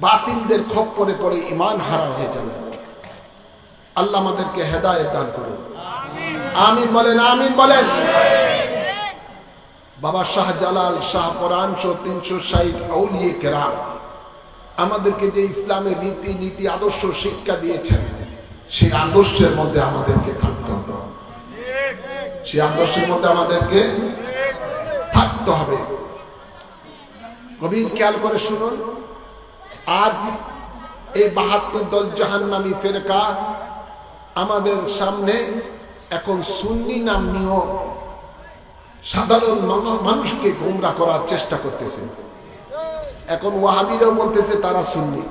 বাতিলদের খপ্পরে পড়ে ঈমান হারা হয়ে যাবে। আল্লাহ আমাদেরকে হেদায়েত দান করুন। আমিন বলেন, আমিন বলেন। বাবা শাহজালাল, শাহপরাণ সহ 360 আউলিয়ে কেরাম আমাদেরকে যে ইসলামের রীতি নীতি আদর্শ শিক্ষা দিয়েছেন, সেই আদর্শের মধ্যে আমাদেরকে থাকতে হবে, সেই আদর্শের মধ্যে আমাদেরকে থাকতে হবে। গভীর খেয়াল করে শুনুন। আজ এই ৭২ দল জাহান্নামী ফেরকা আমাদের সামনে এখন সুন্নি নাম নিয়েও সাধারণ মানুষকে গোমরা করার চেষ্টা করতেছে। এখন ওয়াহাবিরাও বলতেছে তারা সুন্নি,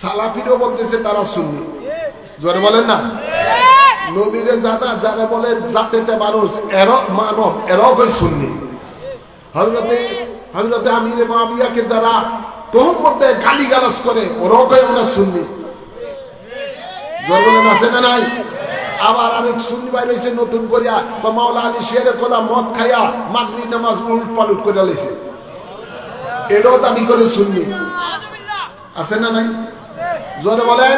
সালাফিরাও বলতেছে তারা সুন্নি। জোরে বলেন না। নবীরে যারা বলে জাতেতে মানুষ এরাও মানব, এরাও কই সুন্নি। হযরতে আমিরে মুআবিয়াকে যারা তোহমত দেয়, গালিগালাজ করে, ওরাও কই আমরা সুন্নি। জোরে বলেন আছে না নাই? আবার আরেক সুন্নি ভাই রয়েছে নতুন করিয়া বা মাওলা আলী শেরের কথা মদ খাইয়া মাগরিব নামাজ উলট পালট করে লাইছে, এটাও দাবি করে সুন্নি। আছে না নাই? জোরে বলেন।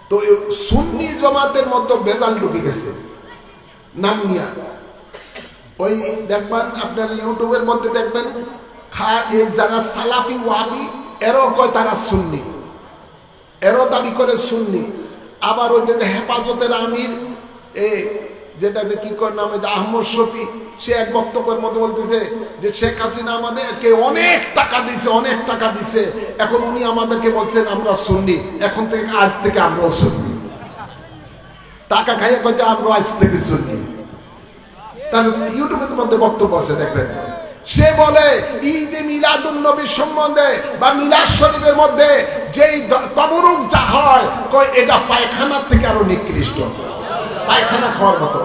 তো সুন্নি জামাতের মধ্যে বেজাল ঢুকে গেছে নাম নিয়া। ওই দেখবেন আপনার ইউটিউবের মধ্যে দেখবেন যারা সালাফি ওয়াহাবি এরাও কয় তারা সুন্নি, এরাও দাবি করে সুন্নি। আবার ওই যে হেফাজতের আমির যেটা কি করে নাম আহমদ শফি, সে এক বক্তব্যের মধ্যে বলতেছে যে শেখ হাসিনা আমাদেরকে অনেক টাকা দিছে, অনেক টাকা দিছে, এখন উনি আমাদেরকে বলছেন আমরা সুন্নি, এখন থেকে আজ থেকে আমরাও সুন্নি। টাকা খাইয়ে কইতে আমরা আজ থেকে সুন্নি। তার ইউটিউবের মধ্যে বক্তব্য আছে দেখবেন। সে বলে ঈদে মিলাদুন নবী সম্বন্ধে বা মিলাদ শরীফের মধ্যে যেই তবরুক যা হয়, কয় এটা পায়খানার থেকে আরো নিকৃষ্ট, পায়খানা খাওয়ার মতো।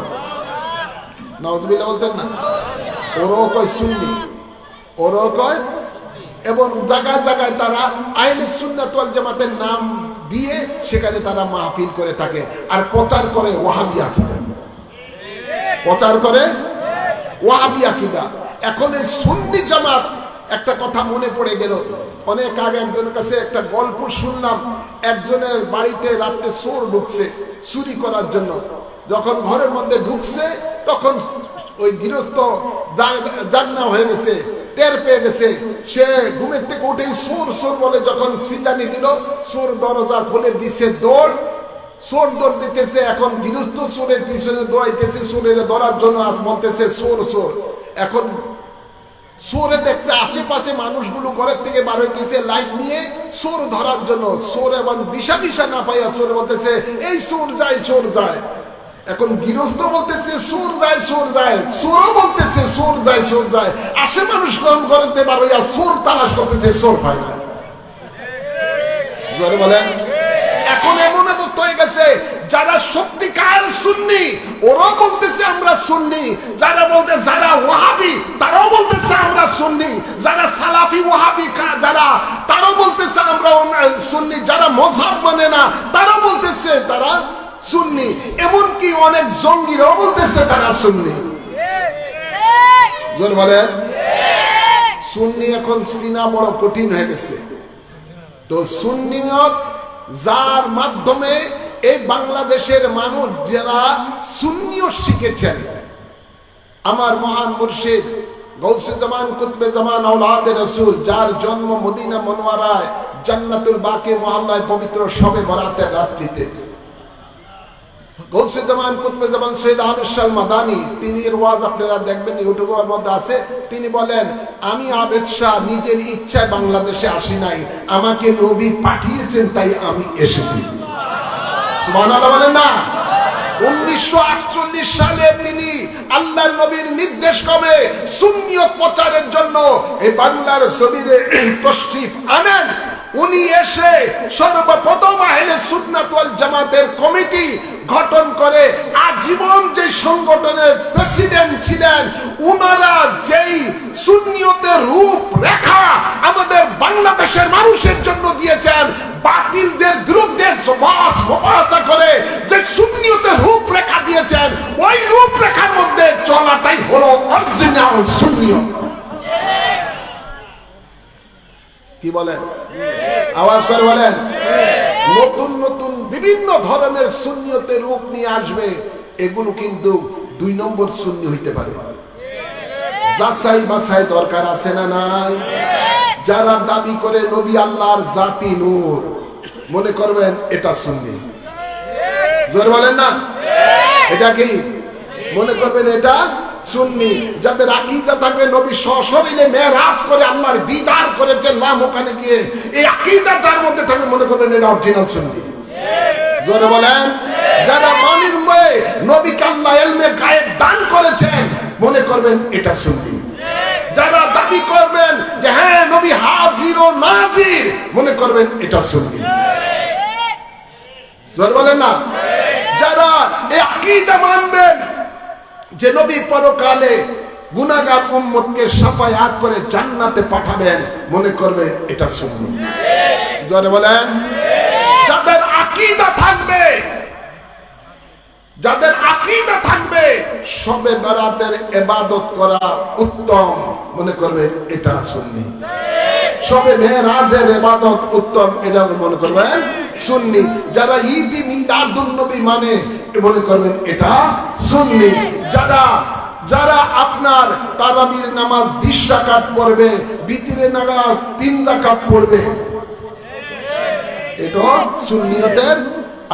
নাউযুবিল্লাহ বলতেন না? ওরাও কয় সুন্নি, ওরাও কয়। এবং জায়গায় জায়গায় তারা আহলে সুন্নাত ওয়াল জামাতের নাম দিয়ে সেখানে তারা মাহফিল করে থাকে আর প্রচার করে ওয়াহাবি আকীদা, প্রচার করে ওয়াহাবি আকীদা। এখন এই সুন্নি জামাত, একটা কথা মনে পড়ে গেল, অনেক আগে একজনের কাছে একটা গল্প শুনলাম। একজনের বাড়িতে রাত্রে চোর ঢুকছে চুরি করার জন্য। যখন ঘরের মধ্যে ঢুকছে তখন ওই গৃহস্থ জান্না হয়ে গেছে, টের পেয়ে গেছে। সে ঘুমের থেকে উঠেই চোর চোর বলে যখন চিল্লানি দিল, চোর দরজা খুলে দিছে দৌড়, চোর দৌড় দিতেছে। এখন গৃহস্থ চোরের পিছনে দৌড়াইতেছে চোরের ধরার জন্য, আজ বলতেছে চোর চোর। এখন চোরে দেখছে আশেপাশে মানুষগুলো ঘরের থেকে বার হইতেছে লাইট নিয়ে চোর ধরার জন্য। চোর এবং দিশা দিশা না পাইয়া চোর বলতেছে এই চোর যায়, চোর যায়। এখন গৃহস্থ বলতেছে চোর যায়, চোর যায়। চোরও বলতেছে চোর যায়, চোর যায়। আসে মানুষ ঘরের থেকে বার হইয়া চোর তালাশ করতেছে, চোর পায় না। জোরে বলেন। এখন এমন অবস্থা হয়ে গেছে, যারা সত্যিকার সুন্নি ওরাও বলতেছে আমরা সুন্নি, যারা বলতে যারা ওয়াহাবি তারাও বলতেছে আমরা সুন্নি, যারা সালাফি ওয়াহাবি যারা তারাও বলতেছে আমরা সুন্নি, যারা মযহাব মানে না তারাও বলতেছে তারা সুন্নি, এমনকি অনেক জঙ্গিরাও বলতেছে তারা সুন্নি। জোরে বলেন। সুন্নি এখন চিনা বড় কঠিন হয়ে গেছে। তো সুন্নিয়ত যার মাধ্যমে এই বাংলাদেশের মানুষ যারা সুন্নিয়ত শিখেছেন, আমার মহান মুর্শিদ গৌসে জামান কুতবে জামান আওলাদে রাসূল, যার জন্ম মদিনা মনোয়ারায় জান্নাতুল বাকি মহল্লায় পবিত্র শবে বরাতের রাত্রিতে, গৌসে জামান কুতবে জামান সৈয়দ আহমদ শাহ মাদানী, তিনি ওয়াজ আপনারা দেখবেন ইউটিউবের মধ্যে আছে। তিনি বলেন আমি আবেদ শাহ নিজের ইচ্ছায় বাংলাদেশে আসি নাই, আমাকে নবী পাঠিয়েছেন তাই আমি এসেছি। সুবহানাল্লাহ বলেন না। 1948 সালে তিনি আল্লাহর নবীর নির্দেশ ক্রমে সুন্নিয়ত প্রচারের জন্য এই বাংলার জমিনে তশরিফ আনেন। উনি এসে সর্বপ্রথম আহলে সুন্নাত ওয়াল জামাতের কমিটি গঠন করে আজীবন যে সংগঠনের প্রেসিডেন্ট ছিলেন, উনারা যেই সুন্নিয়তের রূপ রেখা আমাদের বাংলাদেশের মানুষের জন্য দিয়েছেন, বাতিলদের বিরুদ্ধে সমাজ করে যে সুন্নিয়তের রূপরেখা দিয়েছেন, ওই রূপরেখার মধ্যে চলাটাই হলো অরিজিনাল সুন্নিয়ত। কি বলেন? আওয়াজ করে বলেন। নতুন নতুন বিভিন্ন ধরনের সুন্নিয়তের রূপ নিয়ে আসবে, এগুলো কিন্তু 2 নম্বর সুন্নি হইতে পারে। যাচাই বাছাই দরকার আছে না নাই? যারা দাবি করে নবী আল্লাহর জাতি নূর, মনে করবেন এটা সুন্নি। জোরে বলেন না। এটা কি মনে করবেন? এটা সুন্নি। যাদের আকীদা থাকবে নবী সশরীরে মেরাজ করে আল্লাহর দিদার করেছেন নাম ওখানে গিয়ে, এই আকীদা যার মধ্যে থাকবে মনে করবেন এটা অরিজিনাল সুন্নি। জোরে বলেন। যারা মানির ময়ে নবীকে আল্লাহ ইলমে গায়েব দান করেছেন মনে করবেন এটা সুন্নি। যারা দাবি করবেন যে হ্যাঁ নবী হাজির ও নাজির মনে করবেন এটা সুন্নি। জোরে বলেন না। যারা এই আকীদা মানবেন যে নবী পরকালে গুনাহগার উম্মতকে শাফায়াত করে জান্নাতে পাঠাবেন মনে করবে এটা সুন্নি। জোরে বলেন। যাদের আকীদা থাকবে, যাদের আকীদা থাকবে শবে বরাতের ইবাদত করা উত্তম মনে করবে এটা সুন্নি। শবে মেরাজের ইবাদত উত্তম এটা মনে করবেন সুন্নি। যারা ঈদ মিলাদুন নবী মানে মনে করবেন এটা সুন্নি। যারা আপনার তারাবির নামাজ 20 রাকাত পড়বে, বিতরের নামাজ 3 রাকাত পড়বে, এটা সুন্নিয়তের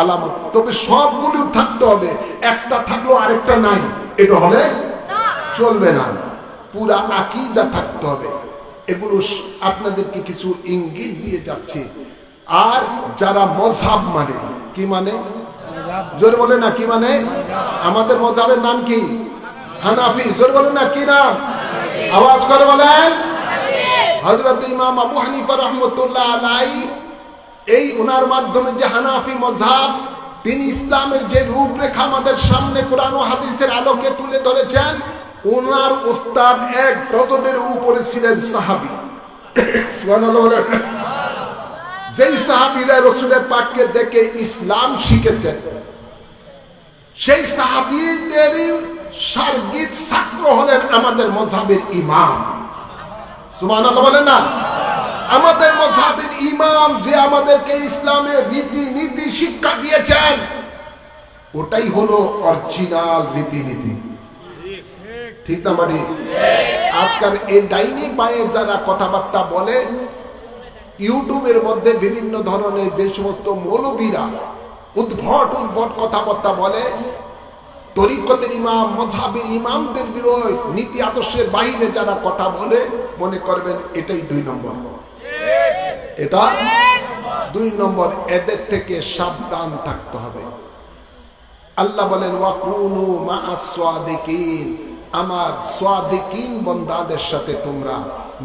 আলামত। তবে সবগুলো থাকতে হবে, একটা থাকলো আরেকটা নাই এটা হলে চলবে না। পুরা আকীদা থাকতে হবে। এগুলো আপনাদেরকে কিছু ইঙ্গিত দিয়ে যাচ্ছে। আর যারা মযহাব মানে, কি মানে জোরে বলে না, কি মানে? আমাদের মযহাবের নাম কি? হানাফি। জোরে বলে না, কি নাম? আওয়াজ করে বলেন। হযরত ইমাম আবু হানিফা রাহমাতুল্লাহ আলাইহি এই ওনার মাধ্যমে যে হানাফি মযহাব, তিনি ইসলামের যে রূপরেখা আমাদের সামনে কোরআন ও হাদিসের আলোকে তুলে ধরেছেন, ওনার উস্তাদ 1 ডজনের উপরে ছিলেন সাহাবী। সুবহানাল্লাহ বলেন। যেই সাহাবীরা রাসূলের পাককে দেখে ইসলাম শিখেছেন, সেই সাহাবীদেরই শারগিদ ছাত্র হলেন আমাদের মযহাবের ইমাম। সুবহানাল্লাহ বলেন না। আমাদের মযহাবের ইমাম যে আমাদেরকে ইসলামের রীতিনীতি শিক্ষা দিয়েছেন ওটাই হলো অরিজিনাল রীতিনীতি। ঠিক না বাড়ি? আজকাল এই ডাইনি পায়ে যারা কথাবার্তা বলে, ইউটিউবের মধ্যে বিভিন্ন ধরনের যে সমস্ত মৌলবীরা উদ্ভট কথাবার্তা বলে, তরিকতের ইমাম মযহাবের ইমামদের বিরোধী নীতি আদর্শের বাইরে যারা কথা বলে মনে করবেন এটাই 2 নম্বর। এটা 2 নম্বর। এদের থেকে সাবধান থাকতে হবে। আল্লাহ বলেন ওয়াকুনু মা'আস সাদিকিন, আমার সাদিকিন বান্দাদের সাথে তোমরা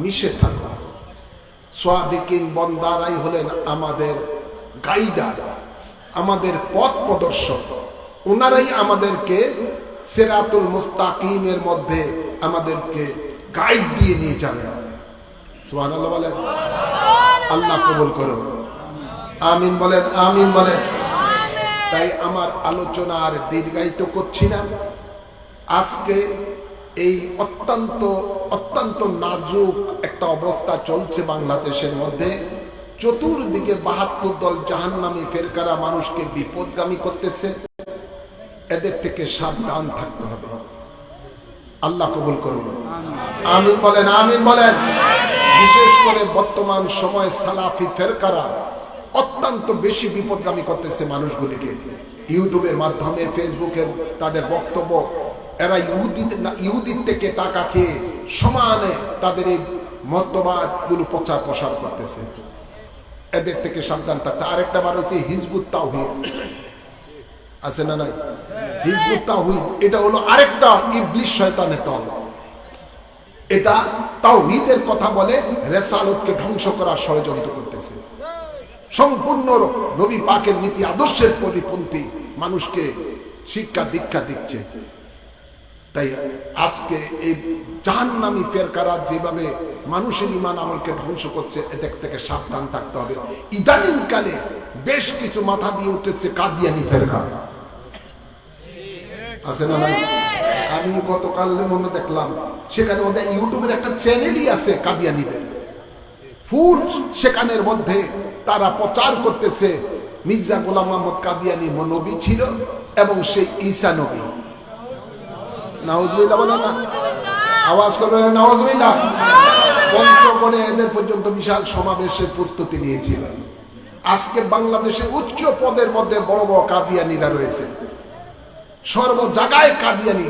মিশে থাকো। সাদিকিন বান্দারাই হলেন আমাদের গাইডার, আমাদের পথ প্রদর্শক। ওনারাই আমাদেরকে সিরাতুল মুস্তাকিমের মধ্যে আমাদেরকে গাইড দিয়ে নিয়ে যাবেন। সুবহানাল্লাহ বলেন। আল্লাহ কবুল করো। আমিন বলেন। আমিন বলেন। তাই আমার আলোচনা আর দীর্ঘায়িত করছি না। আজকে এই অত্যন্ত নাজুক একটা অবস্থা চলছে বাংলাদেশের মধ্যে। চতুর্দিকে 72 দল জাহান্নামী ফেরকারা মানুষকে বিপদগামী করতেছে। এদের থেকে সাবধান থাকতে হবে। আল্লাহ কবুল করুন। আমিন বলেন। আমিন বলেন। বিশেষ করে বর্তমান সময় সালাফি ফেরকারা অত্যন্ত বেশি বিপদগামী করতেছে মানুষগুলিকে। ইউটিউবের মাধ্যমে, ফেসবুকের তাদের বক্তব্য, এরা ইহুদির থেকে টাকা খেয়ে সমানে তাদের এই মতবাদগুলো প্রচার প্রসার করতেছে। এদের থেকে সাবধান থাকতে। আরেকটা বার হচ্ছে হিজবুত তাওহীদ, আছে না নাই? হিজবুত তাওহীদ এটা হলো আরেকটা ইবলিস শয়তানের দল। এটা তাওহীদের কথা বলে রিসালাতকে ধ্বংস করার ষড়যন্ত্র করতেছে। সম্পূর্ণ নবী পাকের নীতি আদর্শের পরিপন্থী মানুষকে শিক্ষা দীক্ষা দিচ্ছে। তাই আজকে এই জাহান্নামী ফেরকারা যেভাবে মানুষের ঈমান আমলকে ধ্বংস করছে, এদের থেকে সাবধান থাকতে হবে। ইদানিং কালে বেশ কিছু মাথা দিয়ে উঠেছে কাদিয়ানি ফেরকা, আছে না নাই? আমি গতকাল মনে দেখলাম সেখানে ওদের ইউটিউবের একটা চ্যানেলই আছে কাদিয়ানিদের। ফুল সেখানের মধ্যে তারা প্রচার করতেছে মির্জা গোলাম মোহাম্মদ কাদিয়ানি নবী ছিল এবং সেই ঈসা নবী। নাউজুবিল্লাহ বলেন না, আওয়াজ করবেন নাউজুবিল্লাহ। পঞ্চগড়ে এদের পর্যন্ত বিশাল সমাবেশের প্রস্তুতি নিয়েছিল। আজকে বাংলাদেশে উচ্চ পদের মধ্যে বড় বড় কাদিয়ানিরা রয়েছে, সর্ব জায়গায় কাদিয়ানি।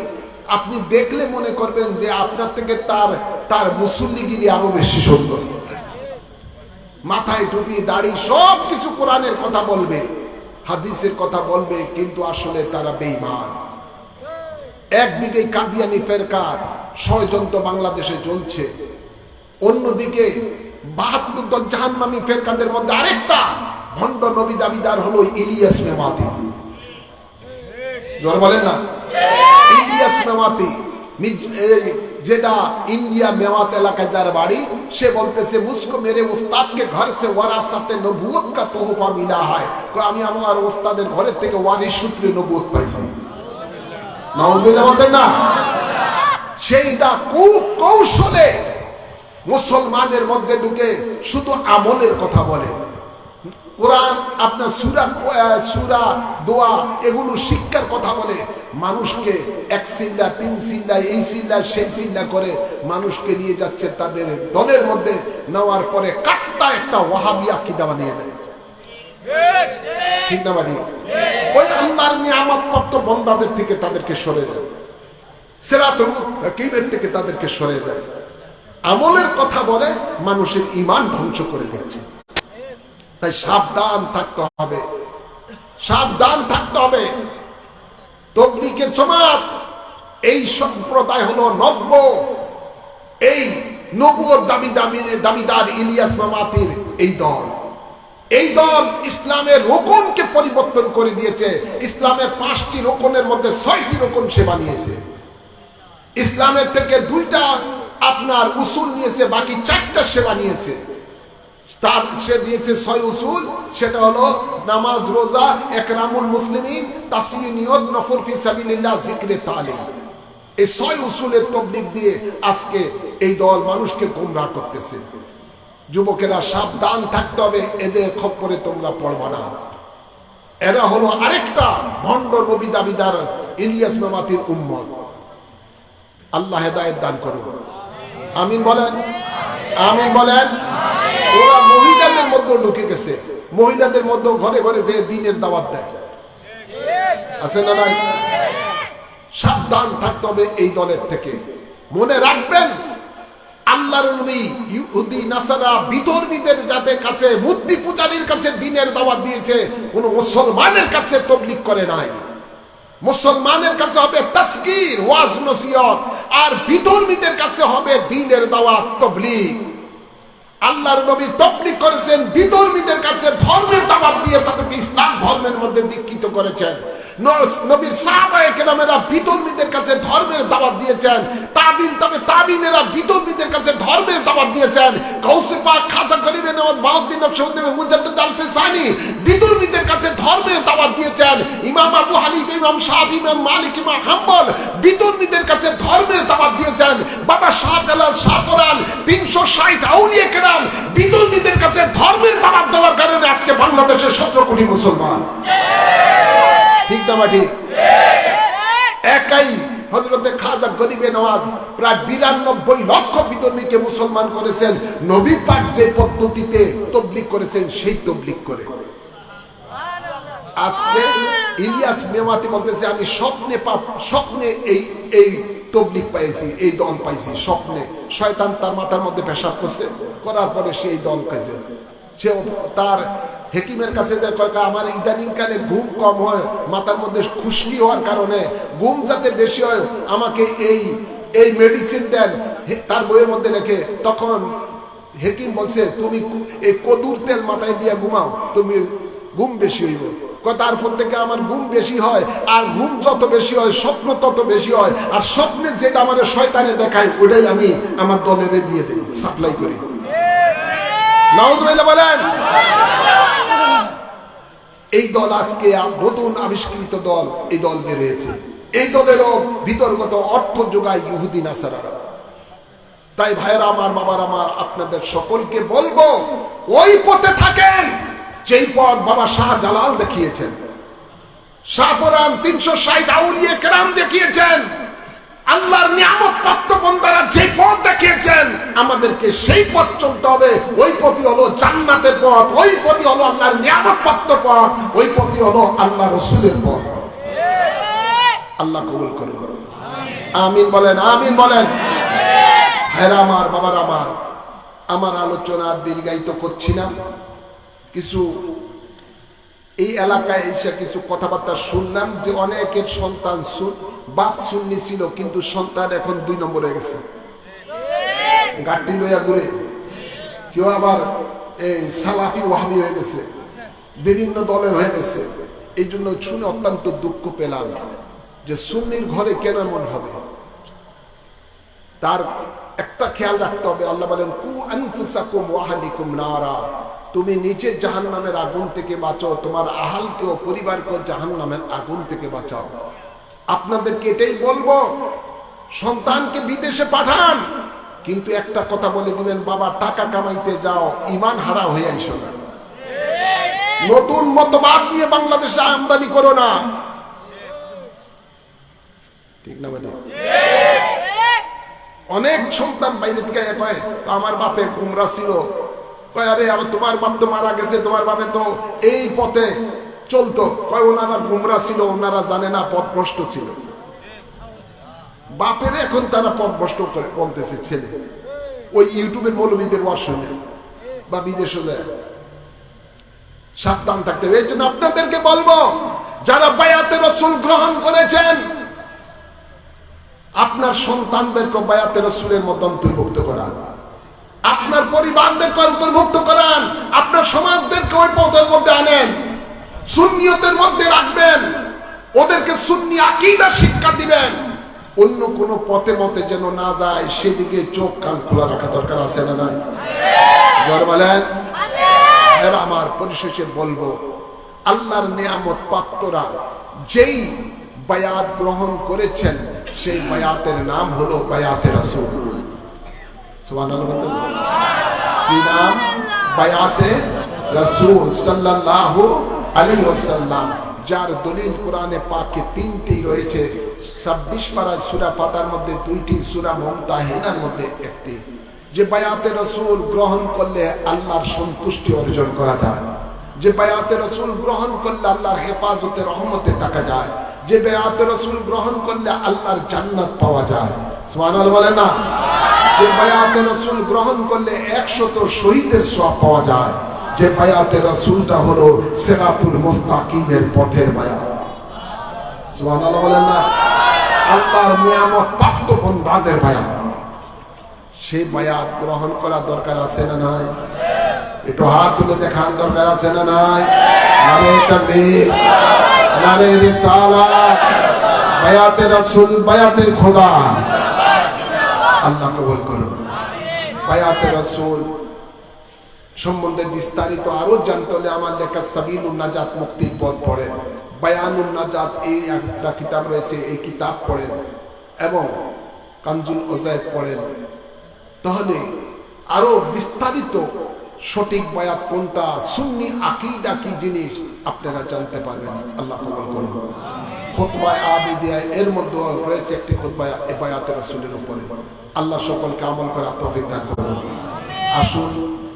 আপনি দেখলে মনে করবেন যে আপনার থেকে তার মুসল্লিগিরি আরো বেশি সুন্দর। মাথায় টুপি, দাড়ি, সব কিছু কোরআনের কথা বলবে, হাদিসের কথা বলবে, কিন্তু আসলে তারা বেঈমান। একদিকে কাদিয়ানি ফেরকার ষড়যন্ত্র বাংলাদেশে চলছে, অন্যদিকে ৭২ দল জাহান্নামী ফেরকাদের মধ্যে আরেকটা ভণ্ড নবী দাবিদার হলো ইলিয়াস মেমাতি। জোরে বলেন না, ইলিয়াস মেমাতি, যেটা ইন্ডিয়া মেওয়াত এলাকায় যার বাড়ি, সে বলতেছে মুঝকো মেরে উস্তাদ के घर से वरासत नबूवत का तोहफा मिला है। আমি আমার উস্তাদের ঘরের থেকে ওয়ারিস সূত্রে নবুয়ত পাইছি। নাউজুবিল্লাহ বলেন না। সেইটা খুব কৌশলে মুসলমানের মধ্যে ঢুকে শুধু আমলের কথা বলে। কোরআন আপনার সূরা দোয়া এগুলো শিক্ষার কথা বলে, মানুষকে এক সিল্লা, তিন সিল্লা, এই সিল্লা সেই সিল্লা করে মানুষকে নিয়ে যাচ্ছে তাদের দলের মধ্যে। নেওয়ার পরে কাট্টা একটা ওয়াহাবি আকীদা বানিয়ে দেয়। ঠিক না বাড়ি? ওই আল্লাহর নিয়ামত প্রাপ্ত বান্দাদের থেকে তাদেরকে সরে দেয়, সিরাতুল মুস্তাকিমের থেকে তাদেরকে সরে দেয়। আমলের কথা বলে মানুষের ঈমান ধ্বংস করে দিচ্ছে। তাই সাবধান থাকতে হবে, সাবধান থাকতে হবে। তাবলীগের জামাত এই সম্প্রদায় হলো নব্য, এই নবুয়ত দাবিদার ইলিয়াস মেমাতির এই দল। এই দল ইসলামের রোকনকে পরিবর্তন করে দিয়েছে। ইসলামের 5টি রোকনের মধ্যে 6টি রোকন সে বানিয়েছে। ইসলামের থেকে 2টা আপনার উসুল নিয়েছে, বাকি 4টা সে বানিয়েছে। তার সে দিয়েছে 6 উসুল, সেটা হলো নামাজ, রোজা, একরামুল মুসলিমিন, তাসয়ির নিয়ত, নফল ফি সাবিলিল্লাহ, জিকরে তালিম। এই 6 উসুলের তাবলীগ দিয়ে আজকে এই দল মানুষকে গোমরাহ করতেছে। যুবকেরা সাবধান থাকতে হবে, এদের খপ্পরে তোমরা পড়বা না। এরা হলো আরেকটা ভণ্ড নবী দাবিদার ইলিয়াস মেমাতির উম্মত। আল্লাহ হেদায়েত দান করুন, আমিন বলেন, আমিন বলেন। ওরা মহিলাদের মধ্যে ঢুকে গেছে, মহিলাদের মধ্যে ঘরে ঘরে যে দ্বীনের দাওয়াত দেয়, আছে না নাই? সাবধান থাকতে হবে এই দলের থেকে। মনে রাখবেন আল্লাহর নবী ইহুদি নাসারা বিধর্মীদের যাতে কাছে, মূর্তি পূজারীর কাছে দ্বীনের দাওয়াত দিয়েছে, কোন মুসলমানের কাছে তাবলীগ করে নাই। মুসলমানের কাছে হবে তাসকির, ওয়াজ নসিহত, আর বিধর্মীদের কাছে হবে দ্বীনের দাওয়াত, তাবলীগ। আল্লাহর নবী তাবলীগ করেছেন বিধর্মীদের কাছে, ধর্মের দাওয়াত দিয়ে তাদেরকে ইসলাম ধর্মের মধ্যে দীক্ষিত করেছেন। নবীর সাহাবায়ে কেরামেরা বিধর্মীদের কাছে ধর্মের দাওয়াত দিয়েছেন। তাবিনেরা বিধর্মীদের কাছে ধর্মের দাওয়াত দিয়েছেন। গাউসে পাক খাজা গরিবে নওয়াজ বাউদ্দিন নকশবন্দি মুজাদ্দিদ আল ফিসানি বিধর্মীদের কাছে ধর্মের দাওয়াত দিয়েছেন। ইমাম আবু হানিফা, ইমাম শাফি, ইমাম মালিক, ইমাম হাম্বল বিধর্মীদের কাছে ধর্মের দাওয়াত দিয়েছেন। বাবা শাহজালাল, শাহপরান, 360 আউলিয়া কেরাম বিধর্মীদের কাছে ধর্মের দাওয়াত দেওয়ার কারণে আজকে বাংলাদেশের 17 কোটি মুসলমান। ঠিক না ঠিক? একাই হযরতে খাজা গরিবে নওয়াজ প্রায় 92 লক্ষ বিধর্মীকে মুসলমান করেছেন। নবী পাক যে পদ্ধতিতে তাবলীগ করেছেন সেই তাবলীগ করে। আজকে ইলিয়াস মেমাতি বলতেছে আমি স্বপ্নে এই তাবলীগ পাইছি, এই দল পাইছি স্বপ্নে। শয়তান তার মাথার মধ্যে পেশাব করছে, করার পরে সেই দল কাজে সে তার হেকিমের কাছে আমার ইদানিং কালে ঘুম কম হয়, মাথার মধ্যে খুশকি হওয়ার কারণে ঘুম যাতে বেশি হয়, আমাকে এই মেডিসিন দেন। তার বইয়ের মধ্যে লেখে, তখন হেকিম বলছে তুমি এই কদুর তেল মাথায় দিয়ে ঘুমাও, তুমি ঘুম বেশি হইব। তারপর থেকে আমার ঘুম বেশি হয়, আর ঘুম যত বেশি হয় স্বপ্ন তত বেশি হয়, আর স্বপ্নে যেটা আমাদের শয়তানে দেখায় ওটাই আমি আমার দলের দিয়ে দিই, সাপ্লাই করি। নাউজুবিল্লাহ বলেন। এই দল আজকে নতুন আবিষ্কৃত দল, এই দল বেরিয়েছে। এই দলেরও ভিতরগত অর্থ যোগায় ইহুদি নাসারারা। তাই ভাইরা আমার, বাবার আমার, আপনাদের সকলকে বলবো ওই পথে থাকেন যেই পথ বাবা শাহজালাল দেখিয়েছেন, শাহপরান 360 আউলিয়া কেরাম দেখিয়েছেন, আল্লাহর নিয়ামত প্রাপ্ত বান্দারা যে পথ দেখিয়েছেন, আমাদেরকে সেই পথ চলতে হবে। ওই পথই হলো জান্নাতের পথ, ওই পথই হলো আল্লাহর নিয়ামত প্রাপ্ত পথ, ওই পথই হলো আল্লাহ রাসূলের পথ। আল্লাহ কবুল করুন। আমিন বলেন, আমিন বলেন। হ্যাঁ আমার বাবার, আমার আলোচনা দীর্ঘায়িত করছি না। কিছু এই এলাকায় এসে কিছু কথাবার্তা শুনলাম যে অনেকের সন্তান বাপ সুন্নি ছিল, কিন্তু সন্তান এখন 2 নম্বর হয়ে গেছে, গাড়ি লইয়া ঘুরে। কেউ আবার এই সালাফি ওয়াহাবি হয়ে গেছে, বিভিন্ন দলের হয়ে গেছে। এই জন্য শুনে অত্যন্ত দুঃখ পেলাম যে সুন্নির ঘরে কেন এমন হবে। তার একটা খেয়াল রাখতে হবে, আল্লাহ বলেন কু আনফুসাকুম ওয়া আহলিকুম নারা, তুমি নিজে জাহান্নামের আগুন থেকে বাঁচাও, তোমার আহালকেও পরিবারকেও জাহান্নামের আগুন থেকে বাঁচাও। আপনাদেরকে এটাই বলবো, সন্তানকে বিদেশে পাঠান, কিন্তু একটা কথা বলে দিবেন, বাবা টাকা কামাইতে যাও, ঈমান হারা হয়ে আইসো না। নতুন মতবাদ নিয়ে বাংলাদেশে আমদানি করো না, ঠিক না বেটা? অনেক সন্তান বাইরে থেকে কয় আমার বাপে গুমরা ছিল, কয় আরে তোমার বাপ তো মারা গেছে, তোমার বাপে তো এই পথে চলতো, কয় ওনারা গুমরা ছিল, ওনারা জানে না, পথভ্রষ্ট ছিল। বাপের এখন তারা পথভ্রষ্ট করে বলতেছে ছেলে, ওই ইউটিউবের মৌলবীদের ওয়াজ শুনে বা বিদেশে যায়। সাবধান থাকতে হবে। এই জন্য আপনাদেরকে বলবো, যারা বায়াতে রাসূল গ্রহণ করেছেন, আপনার সন্তানদেরকে বায়াতে রাসূলের মধ্যে অন্তর্ভুক্ত করান, আপনার পরিবারদেরকে অন্তর্ভুক্ত করান, আপনার সমাজদেরকে ওই পথের মধ্যে আনেন, সুন্নিয়তের মধ্যে রাখবেন, ওদেরকে সুন্নি আকীদা শিক্ষা দিবেন। অন্য কোন পথে মতে যেন না যায়, সেদিকে চোখ কান খোলা রাখা দরকার আছে না নাই? জোরে বলেন। আমার পরিশেষে বলবো, আল্লাহর নিয়ামত প্রাপ্তরা যেই বায়াত গ্রহণ করেছেন, সেই বায়াতের নাম হলো বায়াতে রাসূল। সুবহানাল্লাহ। কি নাম? বায়াতে রাসূল সাল্লাল্লাহু আলাইহি ওয়াসাল্লাম, যার দলিল কোরআনে পাকে 3টি রয়েছে। 26 পারা সূরা ফাতার মধ্যে 2টি, সূরা মুমতাহিনার মধ্যে 1টি। যে বায়াতে রাসূল গ্রহণ করলে আল্লাহর সন্তুষ্টি অর্জন করা যায়, যে বায়াতে রাসূল গ্রহণ করলে আল্লাহর হেফাজতে রহমতে থাকা যায়, যে বায়াতে রাসূল গ্রহণ করলে আল্লাহর জান্নাত পাওয়া যায়। সুবহানাল্লাহ বলেন না? যে বায়াতে রাসূল গ্রহণ করলে 100 শহীদের সওয়াব পাওয়া যায়, যে বায়াতে রাসূলটা হলো সিরাতুল মুস্তাকিমের পথের বায়াত। সুবহানাল্লাহ বলেন না? আল্লাহর নিয়ামত প্রাপ্ত বান্দাদের বায়াত, সেই বায়াত গ্রহণ করা দরকার আছে না নাই? একটু হাত তুলে দেখান, দরকার আছে না নাই? নারে তাকবীর, নারে রিসালাত, বায়াতে রাসূল, বায়াতে খোদা। আল্লাহ কবুল করুন। বায়াতে রাসূল সম্বন্ধে বিস্তারিত আরো জানতে হলে আমার লেখা সাবিলুন নাজাত, মুক্তির পথ পড়েন, বায়ানুন নাজাত, এই একটা কিতাব রয়েছে, এই কিতাব পড়েন, এবং কানজুল ওজায়েদ পড়েন। তাহলে আরো বিস্তারিত সঠিক বায়াত কোনটা, সুন্নি আকীদা কি জিনিস, আপনারা জানতে পারবেন। আল্লাহ কবুল করুন। খুতবা আবিদিয়া এর মধ্যে রয়েছে একটি খুতবা এই বায়াতে রাসূলের উপরে। আল্লাহ সকলকে আমল করার তৌফিক দান করুন। আসুন,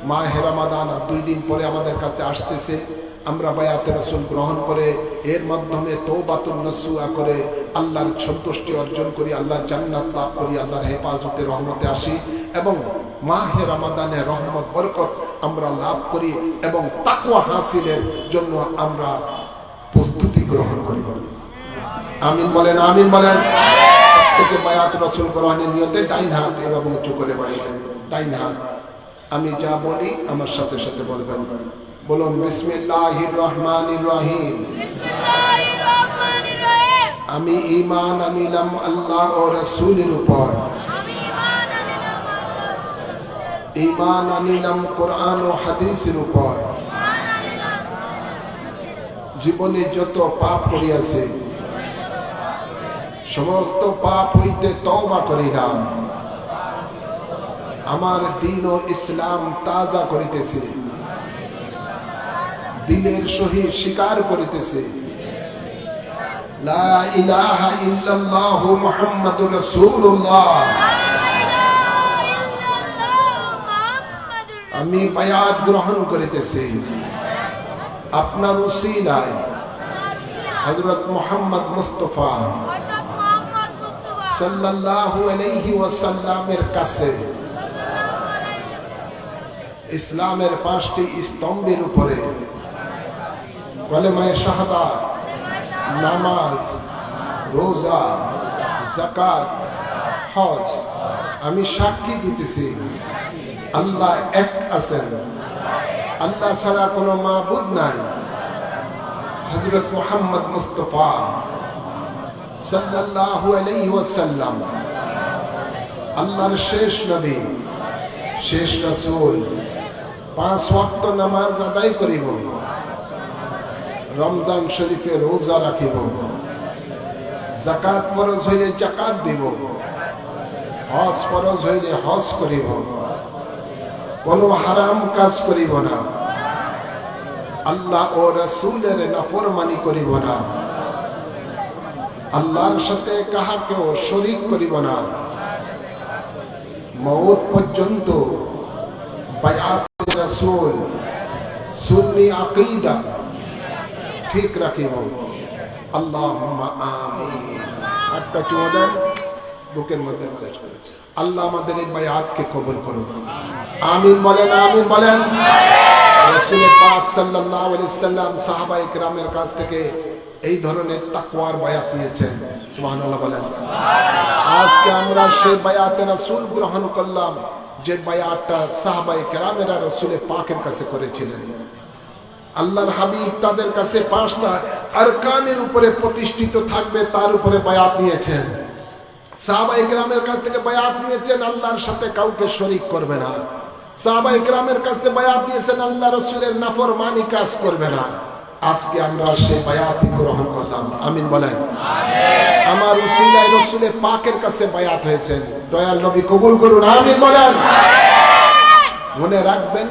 মাহে রমাদান 2 দিন পরে আমাদের কাছে আসতেছে, আমরা বায়াতে রাসূল গ্রহণ করে এর মাধ্যমে তওবাতুন নসুহা করে আল্লাহর সন্তুষ্টি অর্জন করি, আল্লাহর জান্নাত লাভ করি, আল্লাহর হেফাজতে রহমতে আসি, এবং মাহে রমাদানের রহমত বরকত আমরা লাভ করি, এবং তাকওয়া হাসিলের জন্য আমরা প্রস্তুতি গ্রহণ করি। আমিন বলেন, আমিন বলেন। থেকে বায়াতে রাসূল গ্রহণের নিয়তে ডাইন হাত এভাবে উঁচু করে বাড়াইলেন, ডাইন হাত। আমি যা বলি আমার সাথে সাথে বলবেন। বলুন বিসমিল্লাহির রহমানির রহিম। বিসমিল্লাহির রহমানির রহিম। আমি ঈমান আনিলাম আল্লাহ ও রাসূলের উপর, আমি ঈমান আনিলাম আল্লাহ, ঈমান আনিলাম কোরআন ও হাদিসের উপর, ঈমান আনিলাম জীবনে যত পাপ করিয়াছে সমস্ত পাপ হইতে তওবা করিলাম, আমার দ্বীন ও ইসলাম তাজা করিতেছে, দিলের সহিত স্বীকার করিতেছে লা ইলাহা ইল্লাল্লাহ মুহাম্মাদুর রাসূলুল্লাহ। আমি বায়াত গ্রহণ করিতেছি আপনার উসিলায় হযরত মুহাম্মদ মুস্তাফা সাল্লাল্লাহু আলাইহি ওয়াসাল্লামের কাছে ইসলামের 5টি স্তম্ভের উপরে কালেমায়ে শাহাদাত, নামাজ, রোজা, যাকাত, হজ আমি সাক্ষী দিতেছি আল্লাহ এক আছেন, আল্লাহ ছাড়া কোনো মাবুদ নাই, হযরত মুহাম্মদ মুস্তাফা সাল্লাল্লাহু আলাইহি ওয়াসাল্লাম আল্লাহর শেষ নবী, শেষ রাসূল। 5 ওয়াক্ত নামাজ আদায় করিব, রমজান শরীফে রোজা রাখিব, যাকাত ফরজ হইলে যাকাত দিব, হজ ফরজ হইলে হজ করিব, কোনো হারাম কাজ করিব না, আল্লাহ ও রাসূলের নাফরমানি করিব না, আল্লাহর সাথে কাহাকেও শরীক করিব না, মওত পর্যন্ত বায়াত রাসূল সুন্নি আকীদা ঠিক রাখিব। আল্লাহুম্মা আমিন। একটা চুমোদান বুকের মধ্যে প্রবেশ করে আল্লাহ আমাদের এই বায়াতকে কবুল করুন। আমিন বলেন, আমিন বলেন। রাসূল পাক সাল্লাল্লাহু আলাইহি সাল্লাম সাহাবায়ে কেরামের কাছ থেকে এই ধরনের তাকওয়ার বায়াত নিয়েছেন। সুবহানাল্লাহ বলেন। আজকে আমরা সেই বায়াতে রাসূল গ্রহণ করলাম যে বায়াতটা সাহাবায়ে কেরামেরা রাসূল পাকের কাছে করেছিলেন। আল্লাহর হাবিব তাদের কাছে 5টা আরকানের উপরে প্রতিষ্ঠিত থাকবে তার উপরে বায়াত নিয়েছেন। সাহাবায়ে কেরামের কাছ থেকে বায়াত নিয়েছেন আল্লাহর সাথে কাউকে শরীক করবে না। সাহাবায়ে কেরামের কাছে বায়াত নিয়েছেন আল্লাহ রাসূলের নাফরমানি কাজ করবে না। আজকে আমরা সেই বায়াত গ্রহণ করলাম। আমিন বলেন। আমিন। আমার উসিলায় রাসূল পাকের কাছে বায়াত হয়েছেন, দয়াল নবী কবুল করুন। আমিন বলেন। মনে রাখবেন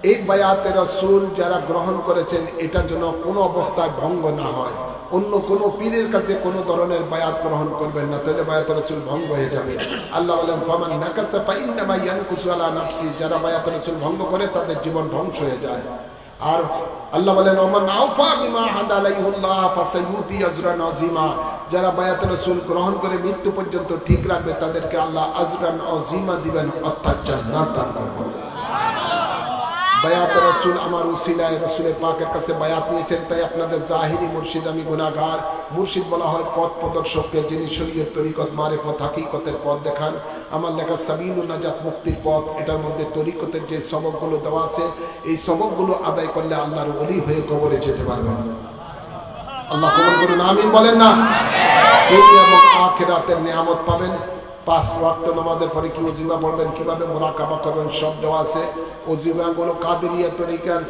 এই বায়াতে রাসূল যারা গ্রহণ করেছেন এটা যেন কোনো অবস্থায় ভঙ্গ না হয়। অন্য কোন পীরের কাছে কোনো ধরনের বায়াত গ্রহণ করবেন না, তাহলে বায়াত রাসূল ভঙ্গ হয়ে যাবে। আল্লাহ বলেন ফামান নাকাসা ফাইন্নামা ইয়ানকুসু আলা নাফসি, যারা বায়াত রাসূল ভঙ্গ করে তাদের জীবন ধ্বংস হয়ে যায়। আর আল্লাহ বলেন ওমান আওফা বিমা আদালাইহুল্লাহ ফাসায়ুতি আজরান আযীমা, যারা বায়াত রাসূল গ্রহণ করে মৃত্যু পর্যন্ত ঠিক রাখবে তাদেরকে আল্লাহ আজরান আযীমা দিবেন, অর্থাৎ জান্নাত দান করবেন। বায়াত রাসূল আমার উসিলায় রাসূলের পাকের কাছে বায়াত নিয়েছেন, তাই আপনাদের জাহিরি মুর্শিদ আমি গুনাহগার। মুর্শিদ বলা হয় পথ প্রদর্শককে, যিনি শরীয়ত তরিকত মারিফত হাকিকতের পথ দেখান। আমার লেখা সাবিলুন নাজাত মুক্তির পথ, এটার মধ্যে তরিকতের যে সবকগুলো দেওয়া আছে এই সবকগুলো আদায় করলে আল্লাহর ওলি হয়ে কবরে যেতে পারবেন। আল্লাহ কবুল করুন। আমিন বলেন না। দুনিয়া এবং আখিরাতের নিয়ামত পাবেন। 5 ওয়াক্ত নামাজের পরে কি ওজিফা পড়বেন, কিভাবে মুরাকাবা করবেন সব দেওয়া আছে। ওজিফাগুলো কাদেরিয়া তরিকার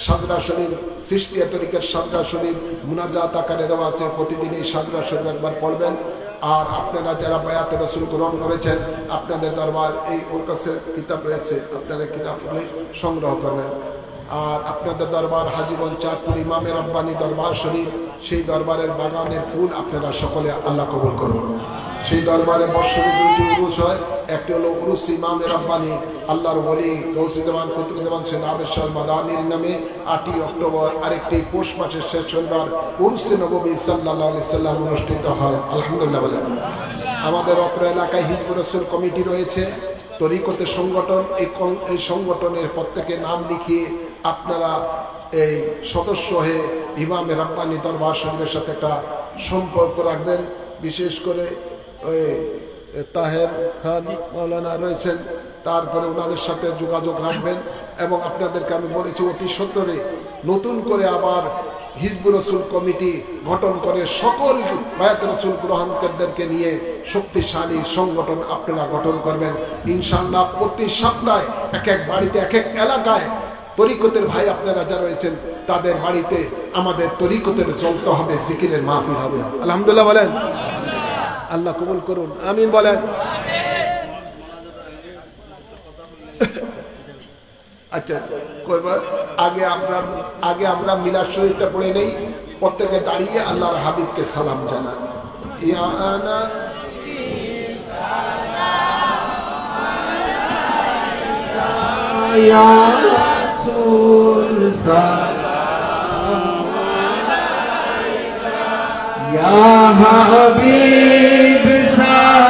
সাজরা শরীফ, চিশতিয়া তরিকার সাজরা শরীফ মুনাজাত আকারে দেওয়া আছে। প্রতিদিন এই সাজরা শরীফ একবার পড়বেন। আর আপনারা যারা বায়াতে রাসূল গ্রহণ করেছেন আপনাদের দরবার এই ওর কাছে কিতাব রয়েছে, আপনারা কিতাবগুলি সংগ্রহ করবেন। আর আপনাদের দরবার হাজীগঞ্জ চাঁদপুর ইমামে রব্বানী দরবার শরীফ, সেই দরবারের বাগানের ফুল আপনারা সকলে আল্লাহ কবুল করুন। সেই দরবারে বৎসরে 2টি উরুস হয়, একটি হলো উরুস ইমামে রব্বানী আল্লাহর ওলি গৌসুজ্জামান কুতুবুজ্জামান সৈয়দ আবেদ শাহ মাদানীর নামে 8ই অক্টোবর, আরেকটি পৌষ মাসের শেষ শনিবার উরুসে নববী সাল্লাল্লাহু আলাইহি সাল্লাম অনুষ্ঠিত হয়। আলহামদুলিল্লাহ বলেন। আমাদের অত্র এলাকায় হিজবুর রাসূল কমিটি রয়েছে, তরিকতের সংগঠন। এই সংগঠনের প্রত্যেকে নাম লিখিয়ে আপনারা এই সদস্য হয়ে ইমামে রব্বানী দরবার শরীফের সাথে একটা সম্পর্ক রাখবেন। বিশেষ করে ওই তাহের খান মাওলানা রয়েছেন, তারপরে ওনাদের সাথে যোগাযোগ রাখবেন। এবং আপনাদেরকে আমি বলেছি অতি সত্বরে নতুন করে আবার হিজবুর রাসূল কমিটি গঠন করে সকল বায়াত রাসূল গ্রহণকারীদেরকে নিয়ে শক্তিশালী সংগঠন আপনারা গঠন করবেন ইনশাআল্লাহ। প্রতি সপ্তাহে এক এক বাড়িতে, এক এক এলাকায় তরিকতের ভাই আপনারা যারা রয়েছেন তাদের বাড়িতে আমাদের তরিকতের জলসা হবে, জিকিরের মাহফিল হবে। আলহামদুলিল্লাহ বলেন। আল্লাহ কবুল করুন। আমিন বলেন। আচ্ছা কইবা আগে আমরা মিলাদ শরীফটা পড়ে নেই, প্রত্যেকে দাঁড়িয়ে আল্লাহর হাবিবকে সালাম জানান। ইয়া আনা ইয়া রাসূল সালাম আলাইকা ইয়া হাবিব সালাম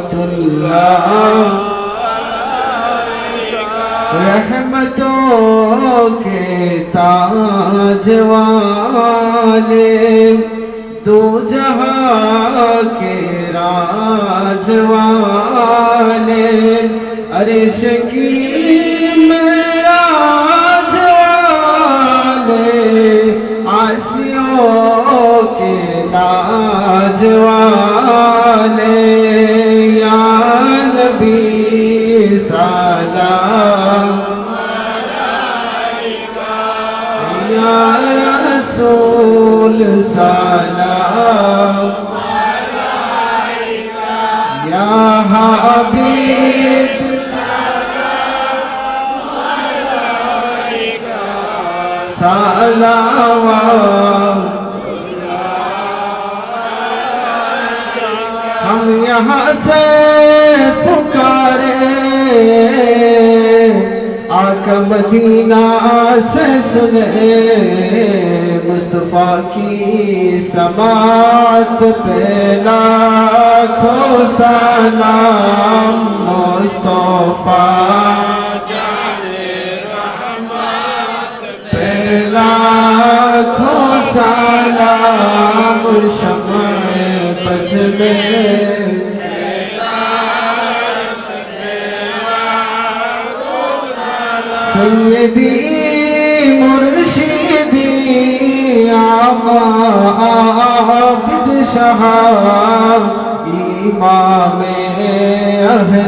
सलावतुल्लाह रहमतों के ताज वाले दो जहां के राज वाले अर्श की मेराज वाले आसियों के लाज वाले या नबी सलाम या रसूल सलाम या हबीब सलावत हम यहाँ से पुकारे आका मदीना से सुने मुस्तफा की समात पे लाखों सलाम मुस्तफा पे लाखों सलाम शम्अ बज में सैयदी मुर्शिदी आका आबिद शाह इमाम अहले